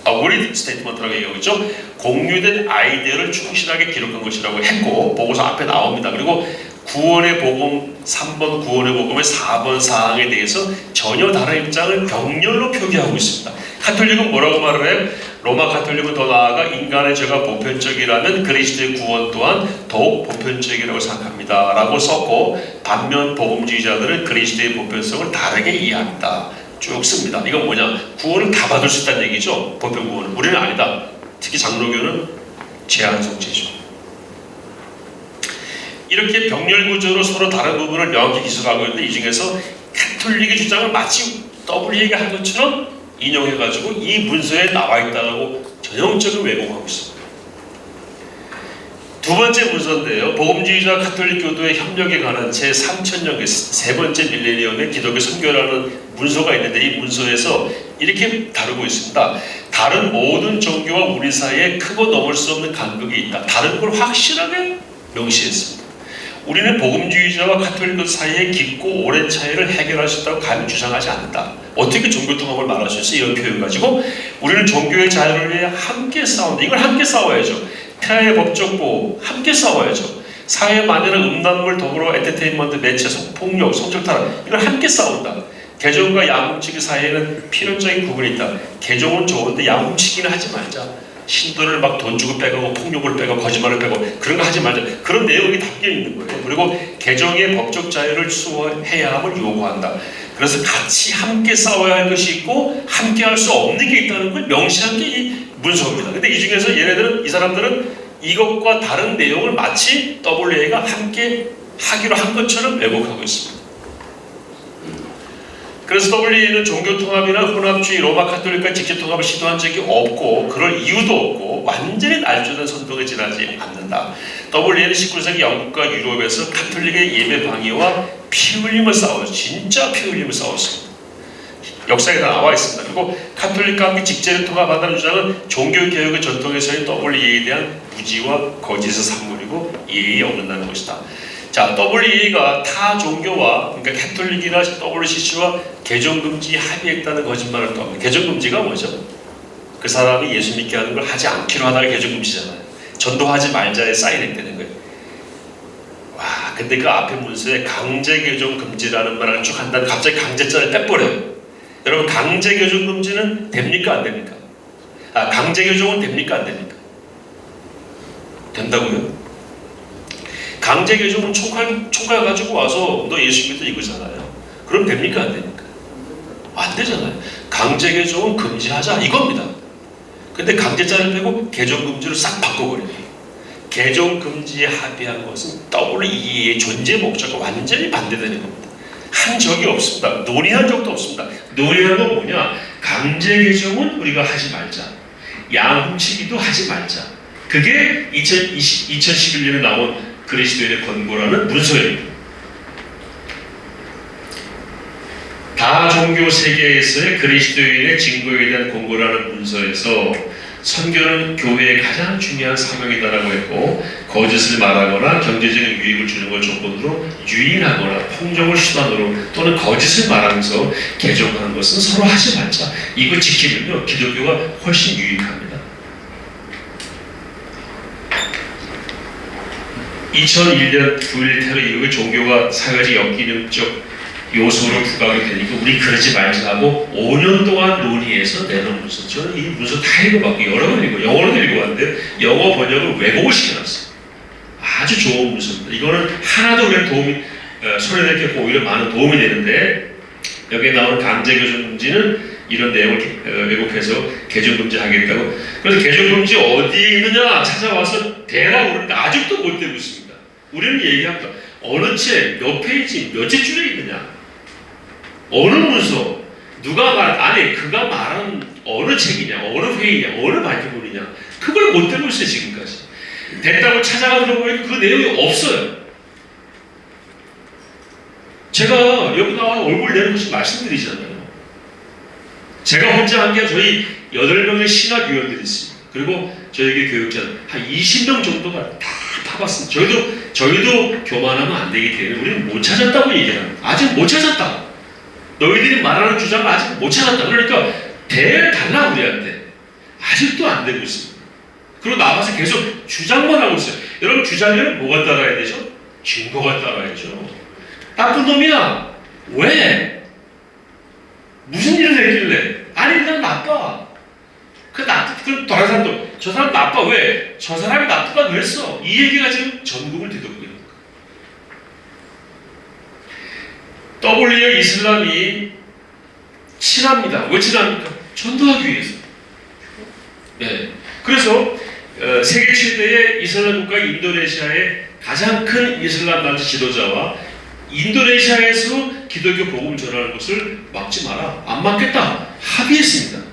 agreed statement라고 얘기하죠. 공유된 아이디어를 충실하게 기록한 것이라고 했고 보고서 앞에 나옵니다. 그리고 구원의 복음 3번 구원의 복음의 4번 사항에 대해서 전혀 다른 입장을 병렬로 표기하고 있습니다. 가톨릭은 뭐라고 말을 해요? 로마 가톨릭은 더 나아가 인간의 죄가 보편적이라면 그리스도의 구원 또한 더욱 보편적이라고 생각합니다 라고 썼고 반면 복음주의자들은 그리스도의 보편성을 다르게 이해합니다. 쭉 씁니다. 이건 뭐냐? 구원을 다 받을 수 있다는 얘기죠. 보편 구원은. 우리는 아니다. 특히 장로교는 제한속죄죠. 이렇게 병렬 구조로 서로 다른 부분을 명확히 기술하고 있는데 이 중에서 가톨릭의 주장을 마치 WA가 한 것처럼 인용해가지고 이 문서에 나와 있다고 전형적으로 왜곡하고 있습니다. 두 번째 문서인데요. 복음주의자 가톨릭 교도의 협력에 관한 제3000년 세 번째 밀레니엄의 기독교 선교라는 문서가 있는데 이 문서에서 이렇게 다루고 있습니다. 다른 모든 종교와 우리 사이에 크고 넘을 수 없는 간극이 있다. 다른 걸 확실하게 명시했습니다. 우리는 복음주의자와 가톨릭 사이의 깊고 오랜 차이를 해결할 수 있다고 감히 주장하지 않는다. 어떻게 종교통합을 말할 수 있어? 이런 표현 가지고 우리는 종교의 자유를 위해 함께 싸운다. 이걸 함께 싸워야죠. 태아의 법적 보호 함께 싸워야죠. 사회에 만연한 음란물 더불어 엔터테인먼트, 매체, 폭력, 성적 타락 이걸 함께 싸운다. 개종과 양훔치기 사이에는 필연적인 구분이 있다. 개종은 좋은데 양훔치기는 하지 말자. 신도를 막 돈 주고 빼가고 폭력을 빼고 거짓말을 빼고 그런 거 하지 말자. 그런 내용이 담겨 있는 거예요. 그리고 개종의 법적 자유를 수호해야 함을 요구한다. 그래서 같이 함께 싸워야 할 것이 있고 함께 할 수 없는 게 있다는 걸 명시한 게 이 문서입니다. 근데 이 중에서 얘네들은 이 사람들은 이것과 다른 내용을 마치 WA가 함께 하기로 한 것처럼 왜곡하고 있습니다. 그래서 WA는 종교통합이나 혼합주의, 로마 가톨릭과 직접 통합을 시도한 적이 없고 그럴 이유도 없고 완전히 날조된 선동에 지나지 않는다. WA는 19세기 영국과 유럽에서 가톨릭의 예배 방해와 피 흘림을 싸웠어요. 진짜 피 흘림을 싸웠습니다. 역사에 다 나와 있습니다. 그리고 가톨릭과 함께 직제를 통합한다는 주장은 종교개혁의 전통에서의 WA에 대한 무지와 거짓의 산물이고 예의에 어긋나는 것이다. 자, WA가 타 종교와 그러니까 가톨릭이나 WCC와 개종금지 합의했다는 거짓말을 또 합니다. 개종금지가 뭐죠? 그 사람이 예수 믿게 하는 걸 하지 않기로 하다가 개종금지잖아요. 전도하지 말자에 사인했다는 거예요. 와, 근데 그 앞에 문서에 강제개종금지라는 말을 쭉 한다는 갑자기 강제자를 빼버려요. 여러분, 강제개종금지는 됩니까 안 됩니까? 강제개종은 됩니까 안 됩니까? 된다고요? 강제개종은 총칼 가지고 와서 너 예수 믿어 이거잖아요. 그럼 됩니까 안 됩니까? 안 되잖아요. 강제개종은 금지하자 이겁니다. 근데 강제자를 빼고 개종금지로 싹 바꿔버려요. 개종금지에 합의한 것은 WEA의 존재 목적과 완전히 반대되는 겁니다. 한 적이 없습니다. 논의한 적도 없습니다. 논의한 건 뭐냐? 강제개종은 우리가 하지 말자. 양훔치기도 하지 말자. 그게 2011년에 나온 그리스도인의 권고라는 문서입니다. 다종교 세계에서의 그리스도인의 증거에 대한 권고라는 문서에서 선교는 교회의 가장 중요한 사명이다라고 했고 거짓을 말하거나 경제적인 유익을 주는 걸 조건으로 유인하거나 폭력을 수단으로 또는 거짓을 말하면서 개종하는 것은 서로 하지 말자. 이거 지키면요 기독교가 훨씬 유익합니다. 2001년 9.11 테러 이후에 종교가 사회적 역기능적 요소로 부각이 되니까 우리 그러지 말자 하고 5년 동안 논의해서 내놓은 문서. 저는 이 문서 다 읽어봤고 여러 번 읽고 영어로도 읽어봤는데 영어 번역을 왜곡을 시켜놨어요. 아주 좋은 문서입니다. 이거는 하나도 우리는 도움이 손해낼 게 없고 오히려 많은 도움이 되는데 여기에 나오는 강제개종금지는 이런 내용을 왜곡해서 개종금지하겠다고. 그래서 개종금지 어디에 있느냐 찾아와서 대라 그러는데 아직도 못 되고 있습니다. 우리는 얘기합니다. 어느 책, 몇 페이지, 몇째 줄에 있느냐? 어느 문서, 누가 아니 그가 말하는 어느 책이냐, 어느 회의냐, 어느 발표문이냐? 그걸 못 되고 있어요 지금까지. 됐다고 찾아가 들어보니까 그 내용이 없어요. 제가 여기 나와서 얼굴 내는 것이 말씀드리잖아요. 제가 혼자 한 게 저희 8명의 신학위원들이 있습니다. 그리고 저에게 교육자는 한 20명 정도가 다 파봤습니다. 저희도 교만하면 안 되기 때문에 우리는 못 찾았다고 얘기합니다. 아직 못 찾았다. 너희들이 말하는 주장을 아직 못 찾았다. 그러니까 대달라 우리한테. 아직도 안 되고 있습니다. 그리고 나와서 계속 주장만 하고 있어요. 여러분 주장에는 뭐가 따라야 되죠? 증거가 따라야죠. 나쁜 놈이야. 왜? 무슨 일을 했길래? 아니 그냥 나빠. 그럼 다른 사람도 저 사람 나빠. 왜? 저 사람이 나쁘다고 그랬어. 이 얘기가 지금 전국을 뒤덮고 있는 거예요. WA 이슬람이 친합니다. 왜 친합니까? 전도하기 위해서. 네. 그래서 세계 최대의 이슬람 국가 인도네시아의 가장 큰 이슬람 단체 지도자와 인도네시아에서 기독교 복음을 전하는 것을 막지 마라. 안 막겠다. 합의했습니다.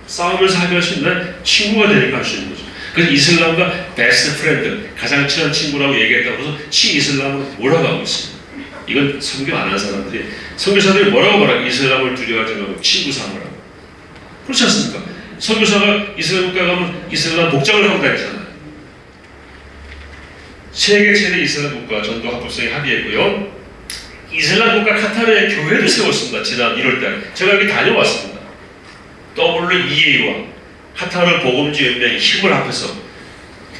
싸우면서 합의할 수 있는 친구가 되니까 할 수 있는 거죠. 그래서 이슬람과 베스트 프렌드, 가장 친한 친구라고 얘기했다고 해서 이슬람은 몰아가고 있습니다. 이건 선교 안 하는 사람들이, 선교사들이 뭐라고 말하고 이슬람을 두려워하지 말고 친구 삼으라고. 그렇지 않습니까? 선교사가 이슬람 국가에 가면 이슬람 복장을 하고 다니잖아요. 세계 최대 이슬람 국가 전도 합법성에 합의했고요. 이슬람 국가 카타르에 교회를 세웠습니다. 지난 1월달 제가 여기 다녀왔습니다. WEA와 카타르 복음지 연맹이 힘을 합해서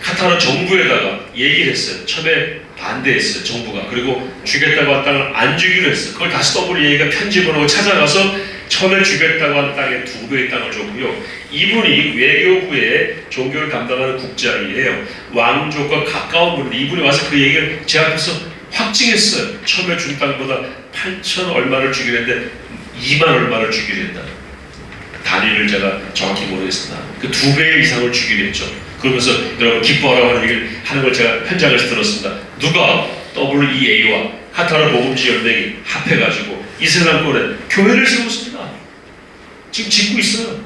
카타르 정부에다가 얘기를 했어요. 처음에 반대했어요. 정부가. 그리고 주겠다고 한 땅을 안 주기로 했어요. 그걸 다시 WEA가 편집을 하고 찾아가서 처음에 주겠다고 한 땅에 2배의 땅을 줬고요. 이분이 외교부의 종교를 담당하는 국장이에요. 왕족과 가까운 분인데 이분이 와서 그 얘기를 제 앞에서 확증했어요. 처음에 준 땅보다 8천 얼마를 주기로 했는데 2만 얼마를 주기로 했다. 단위를 제가 정확히 모르겠습니다. 그 2배 이상을 주기로 했죠. 그러면서 여러분 기뻐하라고 하는 얘기를 하는 걸 제가 현장에서 들었습니다. 누가 WEA와 카타르 복음지 연맹이 합해가지고 이슬람권에 교회를 세웠습니다. 지금 짓고 있어요.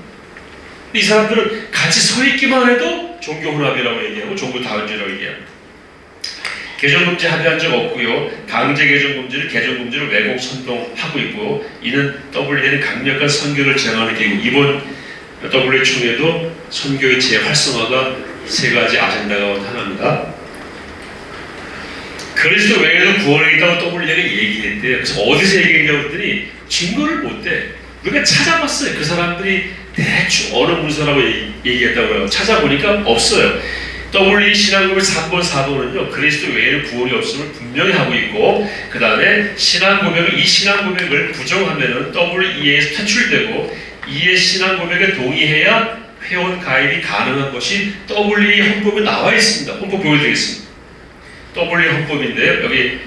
이 사람들은 같이 서 있기만 해도 종교 혼합이라고 얘기하고 종교 다원주의라고 얘기합니다. 개정금지 합의한 적 없고요. 강제 개정금지를 개정금지로 왜곡 선동하고 있고, 이는 WEA는 강력한 선교를 제한하는 계기고, 이번 WEA 총회도 선교의 재활성화가 3가지 아젠다가 하나입니다. 그리스도 외에도 구원이 있다고 WEA가 얘기했대요. 그래서 어디서 얘기했냐고 했더니 증거를 못 대. 우리가 찾아봤어요. 그 사람들이 대충 어느 문서라고 얘기했다고 해요. 찾아보니까 없어요. WEA 신앙고백 3번, 4번은요, 그리스도 외에는 구원이 없음을 분명히 하고 있고, 그 다음에 신앙고백을, 이 신앙고백을 부정하면은 WEA에서 퇴출되고, 이의 신앙고백에 동의해야 회원 가입이 가능한 것이 WEA 헌법에 나와 있습니다. 헌법 보여드리겠습니다. WEA 헌법인데요. 여기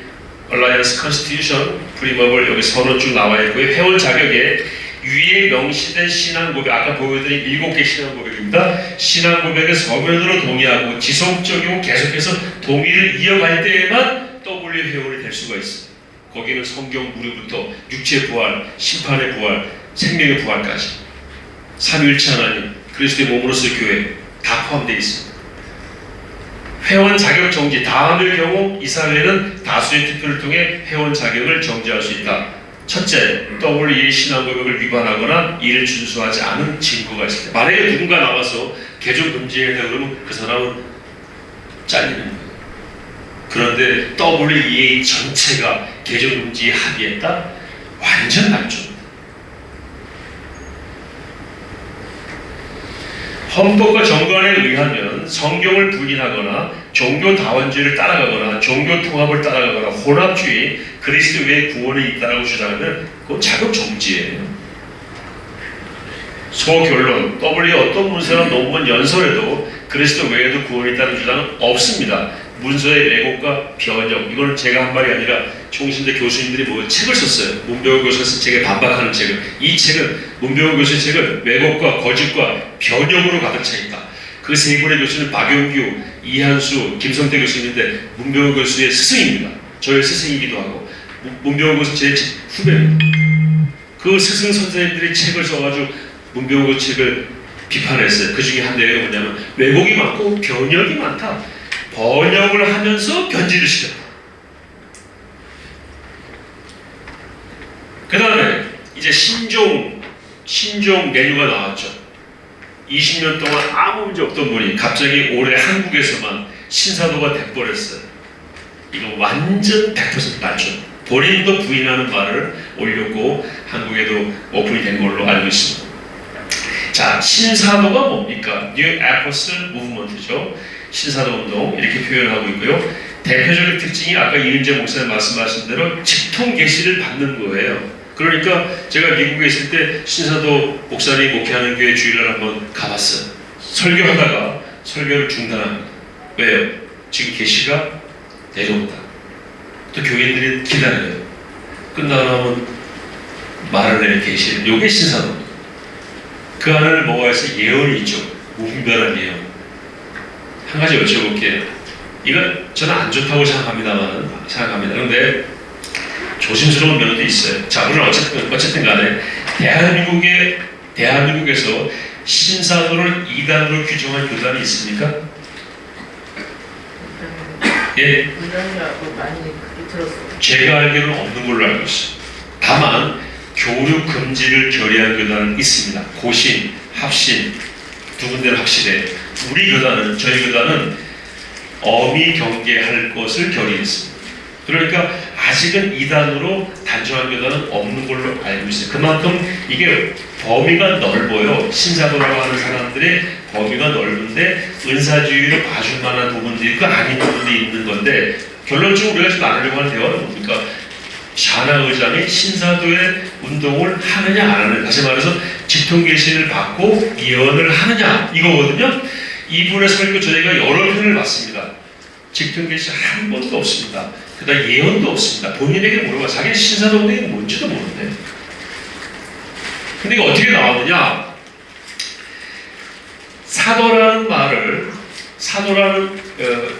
Alliance Constitution, 프리머블 여기 선언 쭉 나와 있고요. 회원 자격에 위에 명시된 신앙고백, 아까 보여드린 7개 신앙고백입니다. 신앙고백에 서면으로 동의하고 지속적이고 계속해서 동의를 이어갈 때에만 WEA 회원이 될 수가 있어요. 거기는 성경 무리부터 육체 부활, 심판의 부활, 생명의 부활까지 삼위일체 하나님, 그리스도의 몸으로서의 교회 다 포함되어 있습니다. 회원 자격 정지, 다음의 경우 이 사회는 다수의 투표를 통해 회원 자격을 정지할 수 있다. 첫째, WEA 신앙고백을 위반하거나 이를 준수하지 않은 증거가 있을 때, 만약에 누군가 나와서 개종 금지해야 그러면 그 사람은 잘리는 거예요. 그런데 WEA 전체가 개종 금지에 합의했다? 완전 날조. 헌법과 정관에 의하면 성경을 부인하거나 종교 다원주의를 따라가거나 종교 통합을 따라가거나 혼합주의, 그리스도 외에 구원이 있다고 주장하면 그건 자격 정지예요. 소결론, WEA 어떤 문서나 논문 연설에도 그리스도 외에도 구원이 있다는 주장은 없습니다. 문서의 왜곡과 변형, 이거는 제가 한 말이 아니라 총신대 교수님들이 뭐 책을 썼어요. 문병호 교수가 쓴 책에 반박하는 책을. 이 책은, 문병호 교수의 책은 왜곡과 거짓과 변형으로 가득 차 있다. 그 세 분의 교수는 박용규, 이한수, 김성태 교수님인데 문병호 교수의 스승입니다. 저의 스승이기도 하고, 문병호 교수 제 후배입니다. 그 스승 선생님들이 책을 써가지고 문병호 교수 책을 비판했어요. 그 중에 한 내용이 뭐냐면 왜곡이 많고 변형이 많다. 번역을 하면서 변질을 시켰다. 그 다음에 이제 신종 메뉴가 나왔죠. 20년 동안 아무 문제 없던 분이 갑자기 올해 한국에서만 신사도가 돼버렸어요. 이거 완전 100% 맞죠. 본인도 부인하는 말을 올렸고 한국에도 오픈이 된 걸로 알고 있습니다. 자, 신사도가 뭡니까? New Apostle Movement죠. 신사도 운동 이렇게 표현하고 있고요. 대표적인 특징이 아까 이은재 목사님 말씀하신 대로 직통 계시를 받는 거예요. 그러니까 제가 미국에 있을 때 신사도 목사님 목회하는 교회 주일날 한번 가봤어요. 설교하다가 설교를 중단합니다. 왜요? 지금 계시가 내려온다. 또 교인들이 기다려요. 끝나고 나면 말을 해요. 계시를. 요게 신사도입니다. 그 안에는 뭐가 있어요? 예언이 있죠. 무분별한 예언. 한 가지 여쭤볼게요. 이건 저는 안 좋다고 생각합니다. 그런데 조심스러운 면도 있어요. 자, 그러나 어쨌든 간에 대한민국에서 신사도를 이단으로 규정한 교단이 있습니까? 예? 이단이라고 많이 들었어요. 제가 알기로는 없는 걸로 알고 있어요. 다만 교류 금지를 결의한 교단은 있습니다. 고신, 합신 두 군데는 확실해요. 저희 교단은 엄히 경계할 것을 결의했습니다. 그러니까 아직은 이단으로 단정한 교단은 없는 걸로 알고 있어요. 그만큼 이게 범위가 넓어요. 신사도라고 하는 사람들의 범위가 넓은데 은사주의를 봐줄 만한 부분들이 있고 아닌 부분들이 있는 건데 결론적으로 우리가 지금 나누려고 하는 대화는 뭡니까? 샤나 의장이 신사도의 운동을 하느냐 안 하느냐, 다시 말해서 직통계시를 받고 예언을 하느냐 이거거든요. 이분의 설교 저희가 여러 편을 봤습니다. 직통계시 한 번도 없습니다. 그다음 예언도 없습니다. 본인에게 물어봐. 자기는 신사도 운동이 뭔지도 모르는데. 근데 이게 어떻게 나오느냐? 사도라는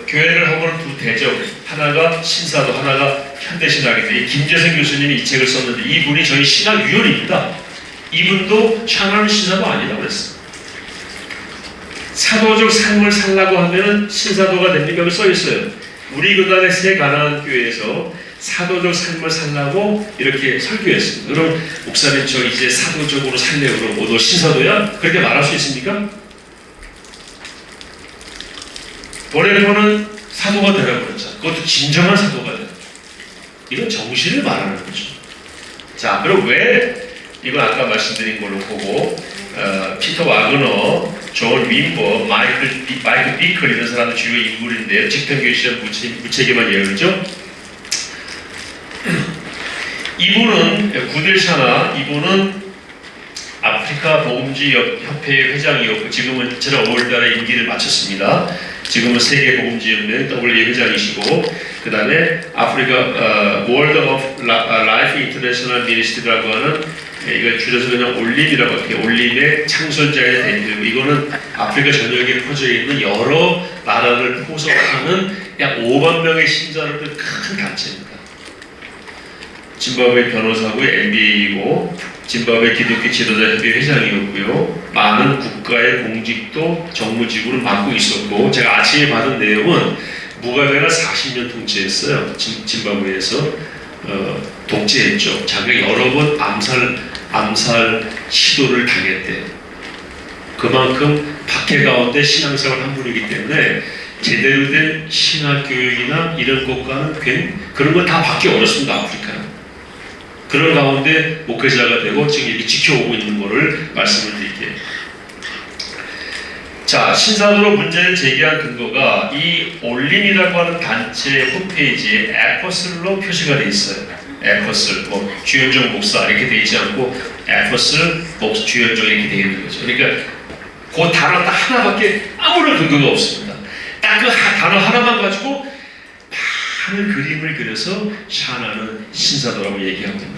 교회를 하고는 두 대적, 하나가 신사도, 하나가 현대신학인데 김재생 교수님이 이 책을 썼는데 이분이 저희 신학위원입니다. 이분도 샤나는 신사도 아니라고 그랬어요. 사도적 삶을 살라고 하면 신사도가 됩니까? 여기 써 있어요. 우리 교단의 새 가나안 교회에서 사도적 삶을 살라고 이렇게 설교했습니다. 그럼 목사님 저 이제 사도적으로 살려고 그러고 너 신사도야? 그렇게 말할 수 있습니까? 보레포는 사도가 되라고 그랬잖아. 그것도 진정한 사도가 되라. 이건 정신을 말하는 거죠. 자, 그럼 왜 이건 아까 말씀드린 걸로 보고 피터 와그너, 존 윈버, 마이클 비클 이런 사람들 주요 인물인데요. 직통계시와 무책임한 예언이죠. 이분은 구델샤나, 이분은 아프리카 복음주의 협회의 회장이었고 지금은 지난 5월달에 임기를 마쳤습니다. 지금은 세계 복음주의 연맹 WA 회장이시고 그 다음에 아프리카 World of Life International Ministry라고 하는 이걸 줄여서 그냥 올림이라고 할게요. 올림의 창설자의 대표이고 이거는 아프리카 전역에 퍼져 있는 여러 나라를 포섭하는 약 5만 명의 신자를 큰 단체입니다. 짐바브웨 변호사고의 MBA이고 짐바브웨 기독교 지도자 협의 회장이었고요. 많은 국가의 공직도 정무직으로 맡고 있었고 제가 아침에 받은 내용은 무가베가 40년 통치했어요. 짐바브웨에서 독재했죠. 자기가 여러 번 암살 시도를 당했대. 그만큼 박해 가운데 신앙생활 한 분이기 때문에 제대로 된 신학교육이나 이런 것과는 그런 걸 다 받기 어렵습니다. 아프리카는. 그런 가운데 목회자가 되고 지금 이렇게 지켜오고 있는 것을 말씀을 드릴게요. 자, 신사도로 문제를 제기한 근거가 이 올림이라고 하는 단체 홈페이지에 에퍼슬로 표시가 되어 있어요. 에퍼슬, 주현종 목사 이렇게 되어 있지 않고 에퍼슬 주현종 이렇게 되어 있는 거죠. 그러니까 그 단어 딱 하나밖에 아무런 근거가 없습니다. 딱 그 단어 하나만 가지고 많은 그림을 그려서 샤나는 신사도라고 얘기하고 있습니다.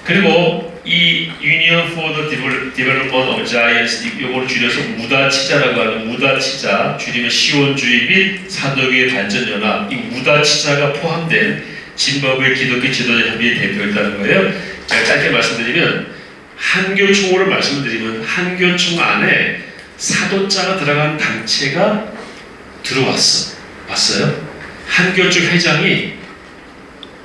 그리고 이 Union for the Development of Giants 이거를 줄여서 무다치자라고 하는 무다치자 줄이면 시온주의 및 사도교의 발전연합 이 무다치자가 포함된 짐바브웨 기독교 지도자 협의회 대표였다는 거예요. 제가 짧게 말씀드리면 한교총으로 말씀드리면 한교총 안에 사도자가 들어간 단체가 들어왔어. 봤어요? 한교총 회장이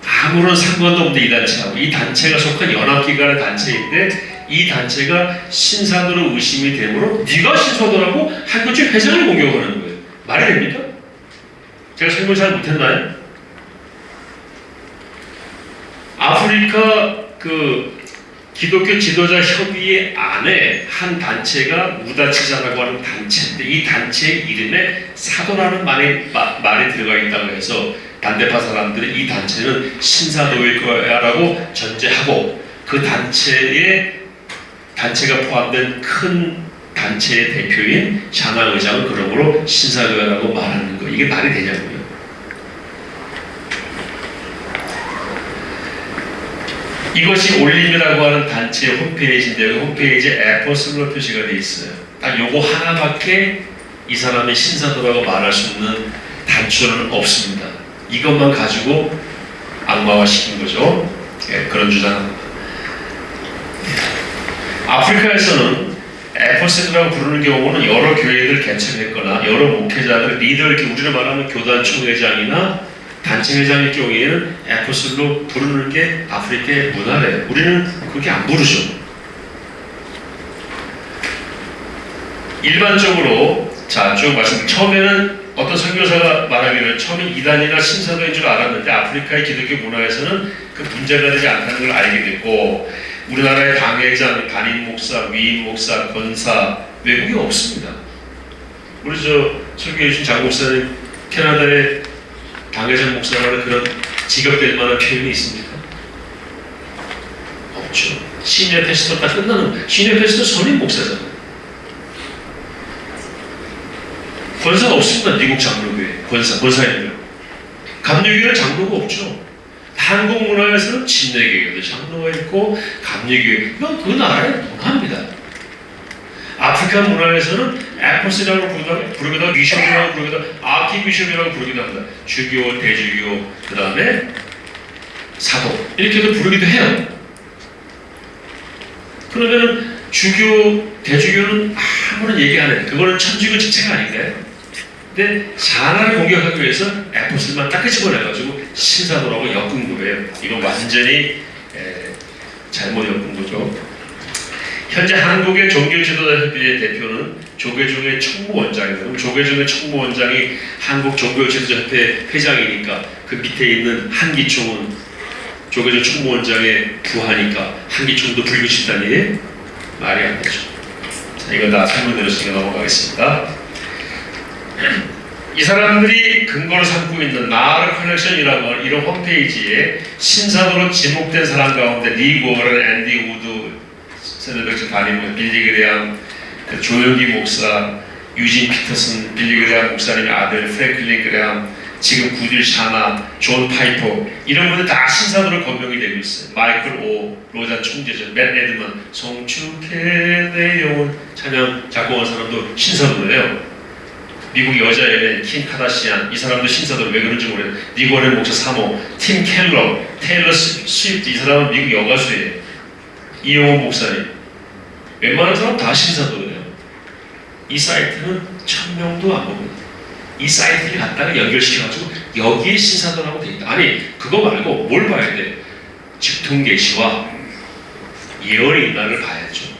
아무런 상관도 없는데 이 단체하고 이 단체가 속한 연합기관의 단체인데 이 단체가 신사도로 의심이 되므로 네가 신사도라고 한교총 회장을 공격하는 거예요. 말이 됩니까? 제가 설명 잘 못했나요? 아프리카 기독교 지도자 협의회 안에 한 단체가 무다치자라고 하는 단체인데 이 단체의 이름에 사도라는 말이 들어가 있다고 해서 반대파 사람들은 이 단체는 신사도일 거야라고 전제하고 그 단체가 포함된 큰 단체의 대표인 샤나 의장은 그러므로 신사도라고 말하는 거 이게 말이 되냐고요. 이것이 올림이라고 하는 단체의 홈페이지인데 여기 홈페이지에 에퍼슬로 표시가 되어 있어요. 딱 요거 하나밖에 이 사람이 신사도라고 말할 수 있는 단초는 없습니다. 이것만 가지고 악마화시킨 거죠. 예, 그런 주장합니다. 아프리카에서는 에포세트라고 부르는 경우는 여러 교회들 개척했거나 여러 목회자들, 리더, 이렇게 우리로 말하면 교단 총회장이나 단체 회장의 경우에는 에포슬로 부르는 게 아프리카의 문화래요. 우리는 그렇게 안 부르죠. 일반적으로 자, 쭉 말씀. 처음에는 어떤 선교사가 말하기를 처음에 이단이나 신사도인 줄 알았는데 아프리카의 기독교 문화에서는 그 문제가 되지 않다는 걸 알게 됐고, 우리나라의 당회장, 단임 목사, 위임 목사, 권사, 외국에 없습니다. 우리 설교해 주신 장 목사님, 캐나다의 당회장 목사라는 그런 직업될 만한 표현이 있습니까? 없죠. 시니어 패스터 딱 끝나는, 시니어 패스터 선임 목사잖아요. 권사가 없습니다. 미국 장로교회 권사님들. 감리교회는 장로가 없죠. 한국 문화에서는 침례교회도 장로가 있고 감리교회, 그 나라의 문화입니다. 아프리카 문화에서는 에포스라고 부르기도 하고 비숍이라고 부르기도 하고 아키비숍이라고 부르기도 합니다. 주교, 대주교, 그 다음에 사도 이렇게도 부르기도 해요. 그러면 주교, 대주교는 아무런 얘기 안 해요. 그거는 천주교 자체가 아닌가요? 근데 샤나를 공격하기 위해서 에포스만 딱 집어내가지고 신사도라고 엮은 거예요. 이건 완전히 잘못 엮은 거죠. 현재 한국의 종교지도자협의회 대표는 조계종의 총무원장입니다. 그럼 조계종의 총무원장이 한국 종교지도자협회 회장이니까 그 밑에 있는 한기총은 조계종 총무원장의 부하니까 한기총도 불교 집단이에요? 말이 안 되죠. 자, 이거 다 설명드렸으니까 넘어가겠습니다. 이 사람들이 근거로 삼고 있는 나르 커넥션이라고 하는 이런 홈페이지에 신사도로 지목된 사람 가운데 리 고어런, 앤디 우드, 세네백스 담임, 빌리 그레함, 조영기 목사, 유진 피터슨, 빌리 그레함 목사님의 아들 프랭클린 그레함, 지금 구딜 샤나, 존 파이퍼 이런 분들 다 신사도로 건명이 되고 있어요. 마이클 오, 로잔 총재전, 맷 에드먼, 송축해 내 영혼 찬양 작곡한 사람도 신사도예요. 미국 여자 연예인 킴 카다시안, 이 사람도 신사도로. 왜 그런지 모르겠어요. 니고렌 목사 사모, 팀 켈러, 테일러 스위프트, 이 사람은 미국 여가수예요. 이용호 목사님, 웬만한 사람 다 신사도예요. 이 사이트는 1000명도 안 봅니다. 이 사이트를 갖다가 연결시켜가지고 여기에 신사도라고 돼 있다. 아니 그거 말고 뭘 봐야 돼? 직통계시와 예언의 인간을 봐야죠.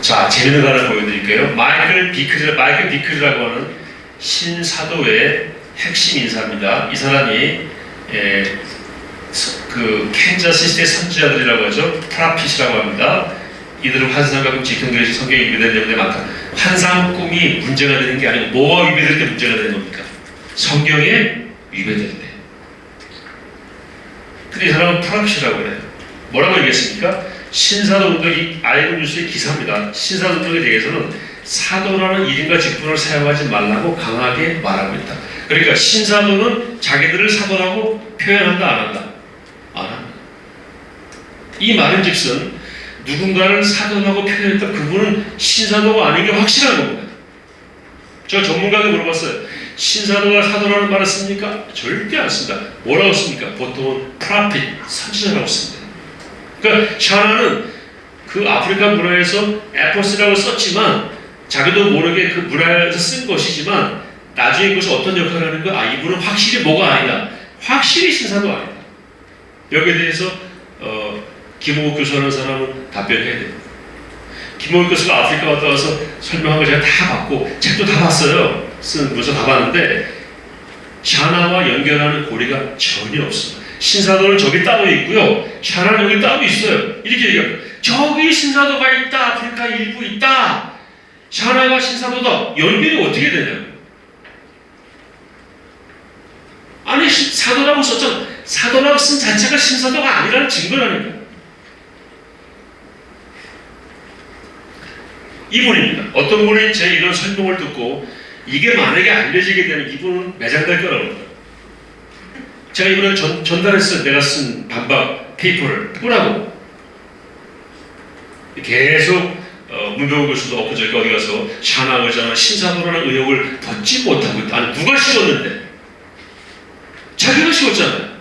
자, 재밌는 거 하나 보여드릴게요. 마이클 비클이라고 하는 신사도의 핵심 인사입니다. 이 사람이 그 캔자스시티의 선지자들이라고 하죠. 프라핏이라고 합니다. 이들은 환상과 직통계시 성경에 위배되는 내용들이 많다. 환상 꿈이 문제가 되는 게 아니고 뭐가 위배될 때 문제가 되는 겁니까? 성경에 위배될 때. 근데 이 사람은 프라핏이라고 해요. 뭐라고 얘기했습니까? 신사도 운동이 아이고 뉴스의 기사입니다. 신사도 운동에 대해서는 사도라는 이름과 직분을 사용하지 말라고 강하게 말하고 있다. 그러니까 신사도는 자기들을 사도라고 표현한다, 안 한다? 안 합니다. 이 말인즉슨 누군가를 사도라고 표현했다, 그분은 신사도가 아닌 게 확실한 겁니다. 저 전문가에게 물어봤어요. 신사도가 사도라는 말을 씁니까? 절대 안 씁니다. 뭐라고 씁니까? 보통은 프라핏, 선지자라고 씁니다. 그러니까 샤나는 그 아프리카 문화에서 에포스라고 썼지만 자기도 모르게 그 문화에서 쓴 것이지만 나중에 그것이 어떤 역할을 하는 거야? 아, 이분은 확실히 뭐가 아니다. 확실히 신사도 아니다. 여기에 대해서 김호국 교수라는 사람은 답변해야 됩니다. 김호국 교수가 아프리카 갔다 와서 설명한 걸 제가 다 봤고 책도 다 봤어요. 쓴 문서 다 봤는데 샤나와 연결하는 고리가 전혀 없습니다. 신사도는 저기 따로 있고요. 샤나는 여기 따로 있어요. 이렇게 얘기합니다. 저기 신사도가 있다. 아프리카 일부 있다. 샤나가 신사도다. 연결이 어떻게 되냐고. 아니 사도라고 썼잖아. 사도라고 쓴 자체가 신사도가 아니라는 증거라니까. 이분입니다. 어떤 분이 제 이런 설명을 듣고 이게 만약에 알려지게 되면 이분은 매장될 거라고 합니다. 제가 이번에 전달했어요. 내가 쓴 반박 페이퍼를 뿌라고 계속 문병호 교수도 엊그저께 어디 가서 샤나 의장은 신사도라는 의혹을 벗지 못하고 있다. 아니, 누가 씌웠는데? 자기가 씌웠잖아요.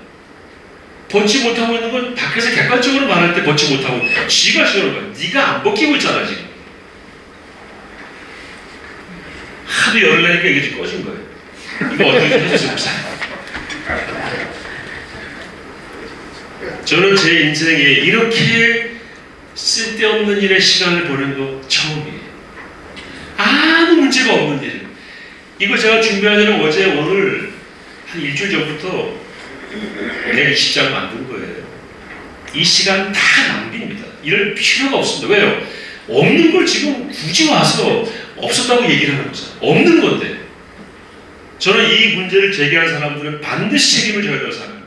벗지 못하고 있는 건 밖에서 객관적으로 말할 때 벗지 못하고 지가 씌우는 거야. 네가 안 벗기고 있잖아 지금. 하도 열을 내니까 이게 지금 꺼진 거예요. 이거 어떻게 좀 해주세요, 목사님. 저는 제 인생에 이렇게 쓸데없는 일에 시간을 보낸 거 처음이에요. 아무 문제가 없는 일. 이거 제가 준비하려는 어제 오늘 한 일주일 전부터 내일 20장 만든 거예요. 이 시간 다 낭비입니다. 이럴 필요가 없습니다. 왜요? 없는 걸 지금 굳이 와서 없었다고 얘기를 하는 거잖아요. 없는 건데. 저는 이 문제를 제기한 사람들은 반드시 책임을 져야 된다고 생각합니다.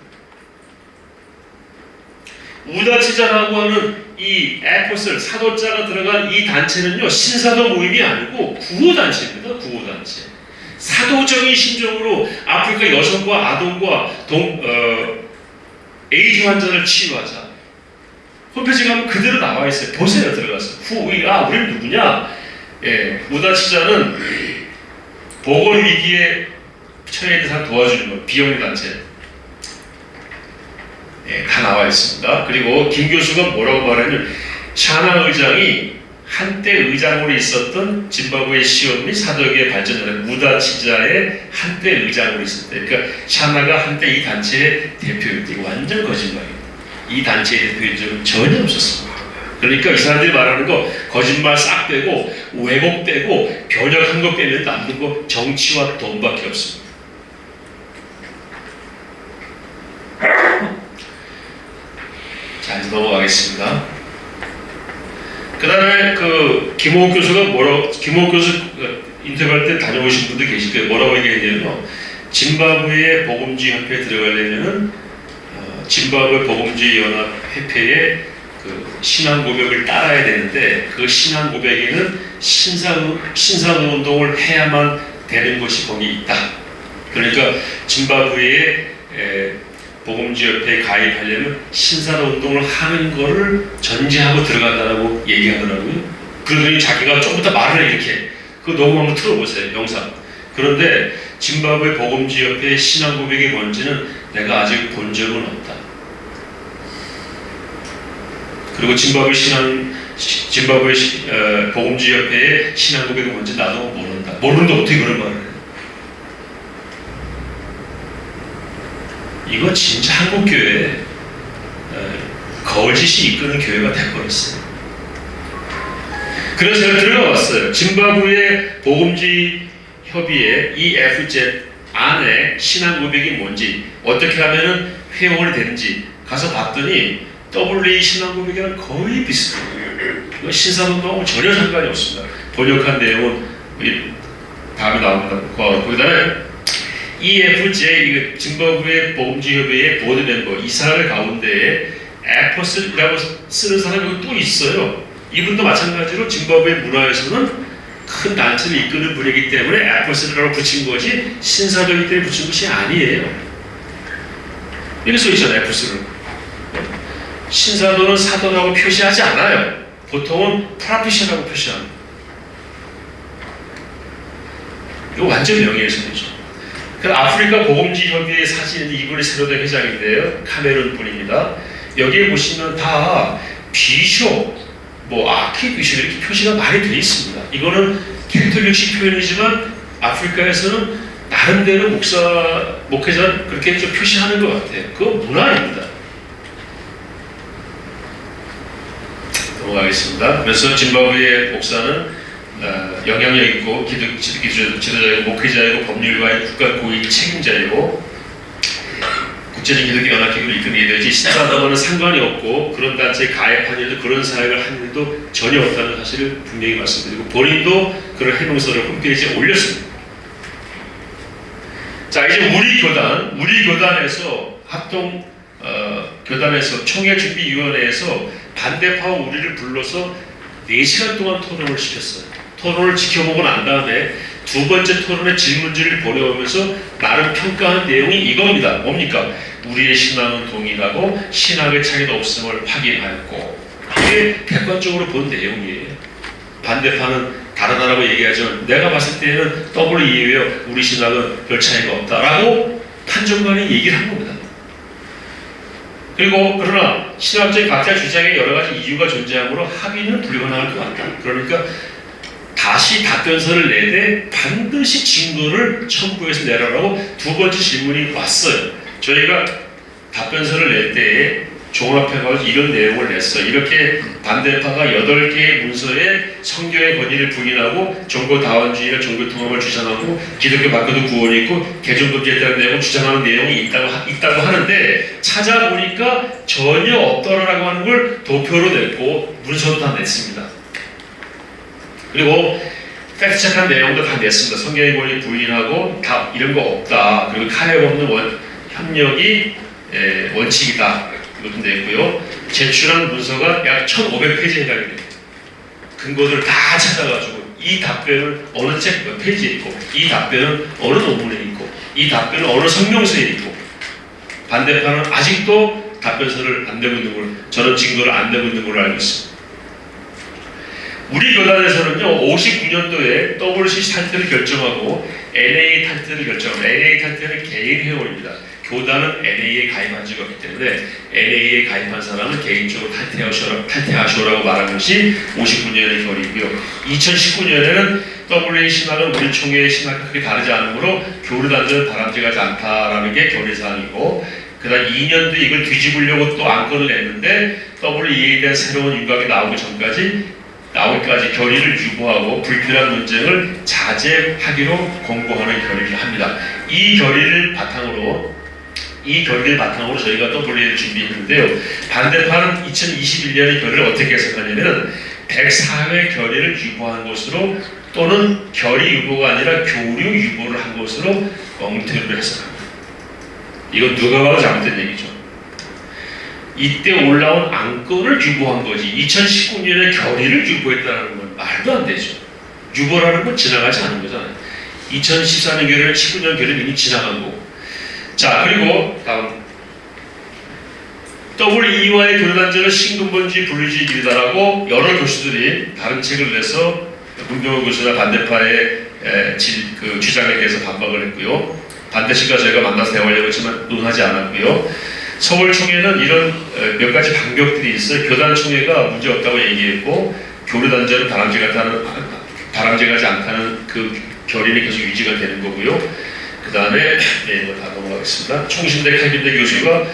우다치자라고 하는 이 에포슬 사도자가 들어간 이 단체는요, 신사도 모임이 아니고 구호단체입니다. 구호단체. 사도적인 심정으로 아프리카 여성과 아동과 에이즈 환자를 치유하자. 홈페이지 가면 그대로 나와 있어요. 보세요. 들어가서. 우리는 누구냐? 예, 우다치자는 보건위기에 처해 있는 사람 도와주는 거, 비영리단체. 예, 다 나와 있습니다. 그리고 김 교수가 뭐라고 말하냐면, 샤나 의장이 한때 의장으로 있었던 짐바브웨 시온 및 사도계에 발전하는 우다치자의 한때 의장으로 있을 때, 그러니까 샤나가 한때 이 단체의 대표였다. 이거 완전 거짓말입니다. 이 단체의 대표인 적은 전혀 없었습니다. 그러니까 이 사람들이 말하는 거 거짓말 싹 빼고 왜곡 빼고 변형한 거 빼면 남는 거 정치와 돈밖에 없습니다. 자, 이제 넘어가겠습니다. 그 다음에 김호욱 교수가 김호욱 교수 인터뷰할 때 다녀오신 분들 계실 거예요. 뭐라고 얘기했냐면요. 짐바브웨 복음주의 협회에 들어가려면은 짐바브웨 복음주의 연합 협회의 신앙 고백을 따라야 되는데, 그 신앙 고백에는 신상 운동을 해야만 되는 것이 거기 있다. 그러니까 짐바브웨의 복음주의협회에 가입하려면 신사운동을 하는 거를 전제하고 들어간다라고 얘기하더라고요. 그러더니 자기가 좀 이따 말을 이렇게, 그거 녹음 한번 틀어보세요, 영상. 그런데 짐바브웨 복음주의협회의 신앙 고백이 뭔지는 내가 아직 본 적은 없다. 그리고 짐바브웨 복음주의협회의 신앙 고백이 뭔지 나도 모른다. 모르는데 어떻게 그런 말을 해요? 이거 진짜 한국교회에 거짓이 이끄는 교회가 돼버렸어요. 그래서 제가 들어가 봤어요. 짐바브웨 복음주의 협의회 EFZ 안에 신앙 고백이 뭔지, 어떻게 하면은 회원이 되는지 가서 봤더니 WA 신앙 고백이랑 거의 비슷해요. 이거 신사운동하고 전혀 상관이 없습니다. 번역한 내용은 다음에 나옵니다. 그 다음에 EFJ, 짐바브웨 복음주의협회의 보드 멤버, 이 사람의 가운데에 에퍼스라고 쓰는 사람이 또 있어요. 이분도 마찬가지로 짐바브웨 문화에서는 큰 단체를 이끄는 분이기 때문에 에퍼스라고 붙인 것이 신사도이기 때문에 붙인 것이 아니에요. 이렇게 써있잖아요, 에퍼스를. 신사도는 사도라고 표시하지 않아요. 보통은 프라피시라고 표시합니다. 이거 완전 명예훼손이죠. 아프리카 복음주의 협의회 사진인데 이분이 새로 된 회장인데요. 카메룬 분입니다. 여기에 보시면 다 비숍, 아키비숍 이렇게 표시가 많이 되어 있습니다. 이거는 캐톨릭식 표현이지만 아프리카에서는 나름대로 목회자 그렇게 좀 표시하는 것 같아요. 그거 문화입니다. 넘어가겠습니다. 그래서 짐바브웨 목사는 영향력 있고 지도자이고 목회자이고 법률가이고 국가 고위 책임자이고 국제적 기독교 연합기구를 이끄는 리더이지 신사하다고는 상관이 없고 그런 단체에 가입한 일도 그런 사역을 한 일도 전혀 없다는 사실을 분명히 말씀드리고 본인도 그런 해명서를 홈페이지에 올렸습니다. 자, 이제 우리 교단에서 교단에서 총회준비위원회에서 반대파와 우리를 불러서 4시간 동안 토론을 시켰어요. 토론을 지켜보고 난 다음에 두 번째 토론의 질문지를 보내오면서 나름 평가한 내용이 이겁니다. 뭡니까? 우리의 신앙은 동일하고 신학의 차이도 없음을 확인하였고, 이게 객관적으로 본 내용이에요. 반대파는 다르다라고 얘기하지만 내가 봤을 때는 WEA예요. 우리 신학은 별 차이가 없다라고 판정관이 얘기를 한 겁니다. 그리고 그러나 신학적인 각자 주장에 여러 가지 이유가 존재하므로 합의는 불가능할 것 같다. 그러니까 다시 답변서를 내되 반드시 증거를 첨부해서 내라라고 두 번째 질문이 왔어요. 저희가 답변서를 낼 때에 종합해가지고 이런 내용을 냈어. 이렇게 반대파가 8개의 문서에 성경의 권위를 부인하고 종교다원주의나 종교통합을 주장하고 기독교 밖에도 구원이 있고 개종금지에 따른 내용을 주장하는 내용이 있다고 하는데 찾아보니까 전혀 없더라라고 하는 걸 도표로 냈고 문서도 다 냈습니다. 그리고 팩트체크한 내용도 다 냈습니다. 성경의 권위 부인하고 다 이런 거 없다. 그리고 타협 없는 협력이 원칙이다. 이것도 냈고요. 제출한 문서가 약 1,500페이지에 해당이 됩니다. 근거들을 다 찾아가지고 이 답변은 어느 책 몇 페이지에 있고 이 답변은 어느 논문에 있고 이 답변은 어느 성명서에 있고 반대파는 아직도 답변서를 안 내고 있는 걸 저는 증거를 안 내고 있는 걸로 알고 있습니다. 우리 교단에서는요 59년도에 WCC 탈퇴를 결정하고 NA 탈퇴를 결정합니다. NA 탈퇴는 개인 회원입니다. 교단은 NA에 가입한 적이 없기 때문에 NA에 가입한 사람은 개인적으로 탈퇴하시오라고 말한 것이 59년의 결의고요. 2019년에는 WA 신학은 우리 총회의 신학과 크게 다르지 않으므로 교류단체는 바람직하지 않다라는 게 결의사항이고 그 다음 2년도에 이걸 뒤집으려고 또 안건을 냈는데 WEA에 대한 새로운 윤곽이 나오기까지 결의를 유보하고 불필요한 논쟁을 자제하기로 공고하는 결의를 합니다. 이 결의를 바탕으로 저희가 WEA를 준비했는데요. 반대파는 2021년의 결의를 어떻게 해석하냐면 104회 결의를 유보한 것으로 또는 결의 유보가 아니라 교류 유보를 한 것으로 엉터리로 해석합니다. 이건 누가 봐도 잘못된 얘기죠. 이때 올라온 안건을 유보한 거지 2019년에 결의를 유보했다는 건 말도 안 되죠. 유보라는 건 지나가지 않은 거잖아요. 2014년 결의를 19년 결의는 이미 지나간 거고. 자, 그리고 다음 WEA와의 교류단체는 신근본주의 분리주의 길이다라고 여러 교수들이 다른 책을 내서 문경호 교수나 반대파의 그 주장에 대해서 반박을 했고요. 반대식과 저희가 만나서 대화하려고 했지만 논하지 않았고요. 서울총회는 이런 몇 가지 반격들이 있어요. 교단총회가 문제없다고 얘기했고 교류단체는 바람직하지 않다는 그 결의는 계속 유지가 되는 거고요. 그 다음에 이거 다 넘어가겠습니다. 총신대 칼빈대 교수가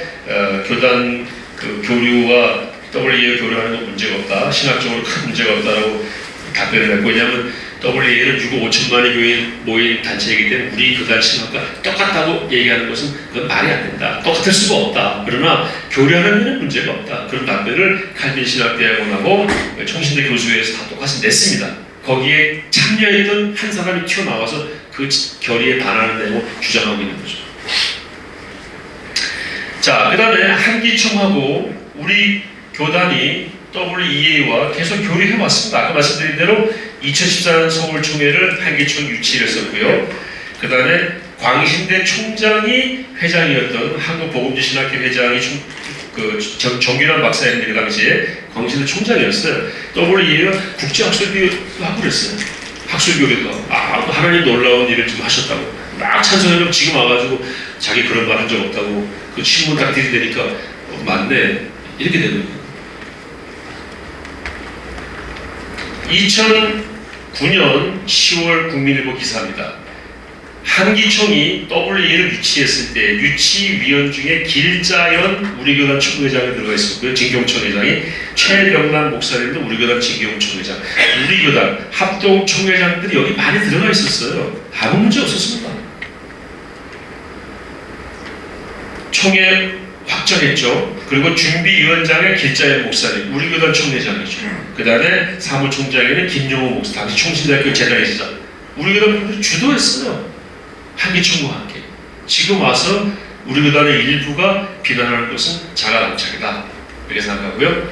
교단 그 교류와 WEA 교류하는 건 문제가 없다. 신학적으로 큰 문제가 없다라고 답변을 했고 왜냐하면 WEA는 6억 5천만의 교인 모인 단체이기 때문에 우리 교단 신학과 똑같다고 얘기하는 것은 그건 말이 안 된다. 똑같을 수가 없다. 그러나 교류하는 데는 문제가 없다. 그런 답변을 칼빈 신학대학원하고 총신대 교수회에서 다 똑같이 냈습니다. 거기에 참여했던 한 사람이 튀어나와서 그 결의에 반하는 내용을 주장하고 있는 거죠. 자, 그 다음에 한기총하고 우리 교단이 WEA와 계속 교류해왔습니다. 아까 말씀드린 대로 2014년 서울총회를 한기총 유치를 했었고요. 그 다음에 광신대 총장이 회장이었던 한국복음주신학회 회장이 정균환 박사님 그 당시에 광신대 총장이었어요. WEA가 국제학술교도 하고 그랬어요. 학술교류도 하나님 놀라운 일을 좀 하셨다고 막 찬송해놓고 지금 와가지고 자기 그런 말 한 적 없다고 그 신문 딱 들이대니까 맞네 이렇게 되는 거예요. 2009년 10월 국민일보 기사입니다. 한기총이 WEA를 유치했을 때 유치위원 중에 길자연 우리교단 총회장이 들어가 있었고요. 진경총 회장이 최병란 목사님도 우리교단 진경총 회장, 우리교단 합동 총회장들이 여기 많이 들어가 있었어요. 아무 문제 없었습니다. 총회 확정했죠. 그리고 준비위원장의 길자연 목사님, 우리교단 총회장이죠. 그 다음에 사무총장에는 김용호 목사, 당시 총신대학교 재단이시죠. 우리교단 분들이 주도했어요. 한기총과 함께. 지금 와서 우리교단의 일부가 비난하는 것은 자가당착이다. 이렇게 생각하고요.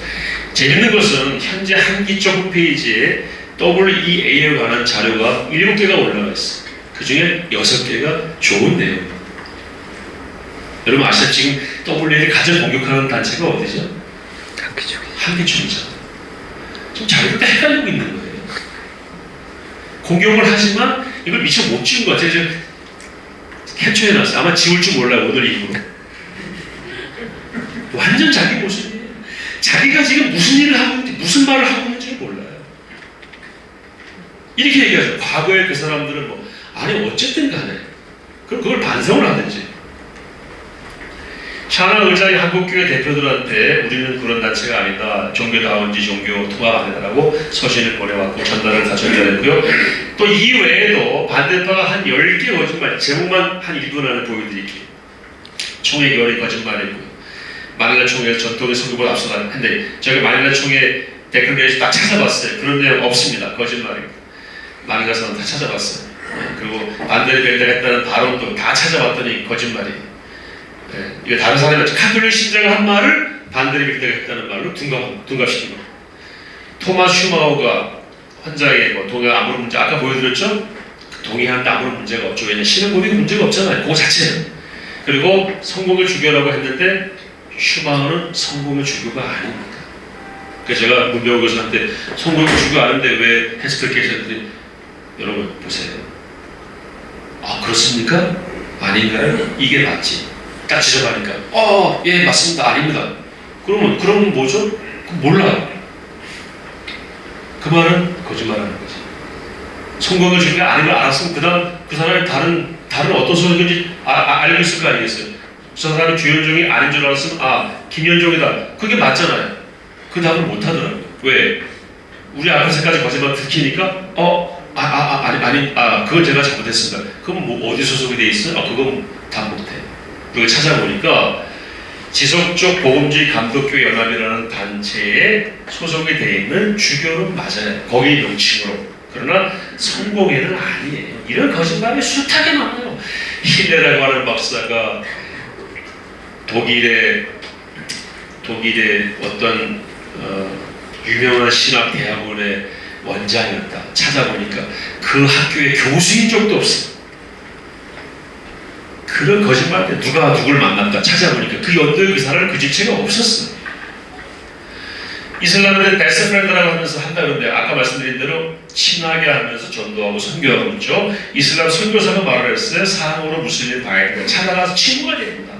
재밌는 것은 현재 한기총 홈페이지에 WEA에 관한 자료가 7개가 올라가 있어요. 그 중에 6개가 좋은 내용입니다. 여러분 아시죠? 지금 WEA를 가장 공격하는 단체가 어디죠? 한기총이죠. 지금 자료가 헷갈리고 있는 거예요. 공격을 하지만 이걸 미처 못 지운 것 같아요. 제가 캡처해놨어요. 아마 지울 줄 몰라요. 오늘 이후로. 완전 자기 모습이에요. 자기가 지금 무슨 일을 하고 있는지, 무슨 말을 하고 있는지 몰라요. 이렇게 얘기하죠. 과거에 그 사람들은 뭐, 아니 어쨌든 간에 그럼 그걸 반성을 하든지. 샤나 의장이 한국교회 대표들한테 우리는 그런 단체가 아니다, 종교다운지 종교 통합 아니다라고 서신을 보내왔고 전달을 다 전달했고요. 또 이외에도 반대파가 한 10개 거짓말, 제목만 한 1분 안에 보여드릴게요. 총회 결의 거짓말이고요. 마닐라 총회에서 전통의 선거보다 앞서갔는데 저희가 마닐라 총회 데클레이션 딱 찾아봤어요. 그런 내용 없습니다. 거짓말입니다. 마닐라 선언 다 찾아봤어요. 그리고 반대를 배달했다는 발언도 다 찾아봤더니 거짓말이에요. 이게 다른 사람이 카톨릭 신자가 한 말을 반대를 배달했다는 말로 둔갑시킨 겁니다. 토마스 슈마우가 환자에게 뭐 동의가 아무런 문제, 아까 보여드렸죠? 동의하는데 아무런 문제가 없죠. 왜냐면 신은 고백이 문제가 없잖아요. 그거 자체는. 그리고 성공의 주교라고 했는데 슈마우는 성공의 주교가 아닙니다. 그래서 제가 문병호 교수한테 성공의 주교 아는데 왜 해스펠케이션 했더니 여러분 보세요. 아 그렇습니까? 아닌가요? 이게 맞지. 딱 지적하니까 예 맞습니다. 아닙니다. 그러면 뭐죠? 몰라요. 그 말은 거짓말하는 거지. 성공의 주교가 아닌 걸 알았으면 그 사람이 다른 어떤 소리인지 알고 있을 거 아니겠어요? 저 사람이 주현종이 아닌 줄 알았으면 김현종이다. 그게 맞잖아요. 그 답을 못 하더라고요. 왜? 우리 앞에서까지 거짓말 들키니까 그건 제가 잘못했습니다. 그럼 뭐 어디 소속이 돼 있어요? 그건 다 못해. 그걸 찾아보니까 지속적 복음주의 감독교 연합이라는 단체에 소속이 돼 있는 주교는 맞아요. 거기 명칭으로. 그러나 성공회는 아니에요. 이런 거짓말이 숱하게 많아요. 힐레라고 하는 박사가 독일의 어떤 유명한 신학 대학원의 원장이었다. 찾아보니까 그 학교에 교수인 적도 없어. 그런 거짓말인데 누가 누굴 만났다 찾아보니까 그 연도에 그 사람은 그 직책이 없었어. 이슬람에 베스트 프렌드라고 하면서 한다는데 아까 말씀드린 대로 친하게 하면서 전도하고 선교하고 있죠. 이슬람 선교사가 말을 했어요. 사항으로 무슬림 봐야 된다. 찾아가서 친구가 됩니다.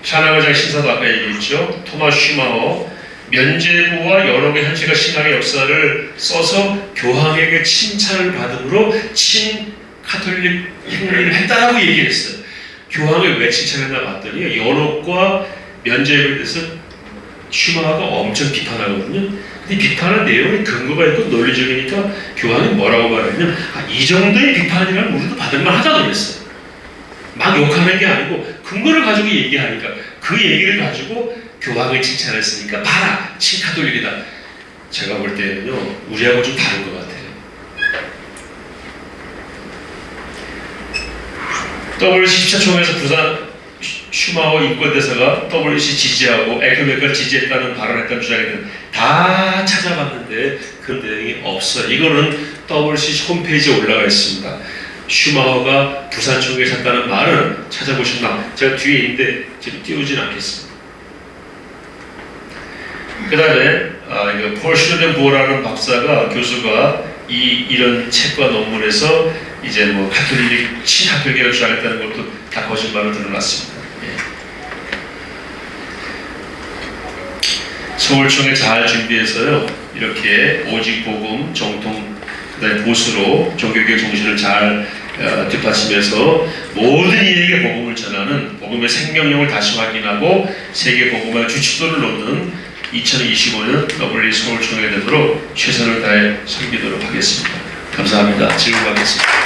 샤나가장 신사도 아까 얘기했죠. 토마스 슈마허 면죄부와 여러 개 현실과 신학의 역사를 써서 교황에게 칭찬을 받음으로 카톨릭 행위를 했다라고 얘기를 했어요. 교황을 왜 칭찬했나 봤더니 연옥과 면죄부에 대해서 슈마허가 엄청 비판하거든요. 근데 비판한 내용이 근거가 있고 논리적이니까 교황이 뭐라고 말했냐면 이 정도의 비판이라면 우리도 받을만 하다고 그랬어요. 막 욕하는 게 아니고 근거를 가지고 얘기하니까 그 얘기를 가지고 교황을 칭찬했으니까 봐라 친카톨릭이다. 제가 볼 때는요 우리하고 좀 다른 것 같아요. WC 14 총회에서 부산 슈마허 인권대사가 WC 지지하고 에큐메니컬 지지했다는 발언했다는 주장에는 다 찾아봤는데 그런 내용이 없어요. 이거는 WC 홈페이지에 올라가 있습니다. 슈마허가 부산 총회에 샀다는 말은 찾아보시면 제가 뒤에 있는데 지금 띄우진 않겠습니다. 그 다음에 폴 슈르덴보어라는 박사가 교수가 이런 책과 논문에서 이제 뭐 카톨릭 친카톨릭을 주장했다는 것도 다 거짓말로 드러났습니다. 서울총회 잘 준비해서요 이렇게 오직 복음 정통 그다음에 보수로 종교개혁 정신을 잘 뒷받침해서 모든 이에게 복음을 전하는 복음의 생명력을 다시 확인하고 세계 복음화의 주축도를 놓는 2025년 WA 서울총회 되도록 최선을 다해 섬기도록 하겠습니다. 감사합니다. 질문 받겠습니다.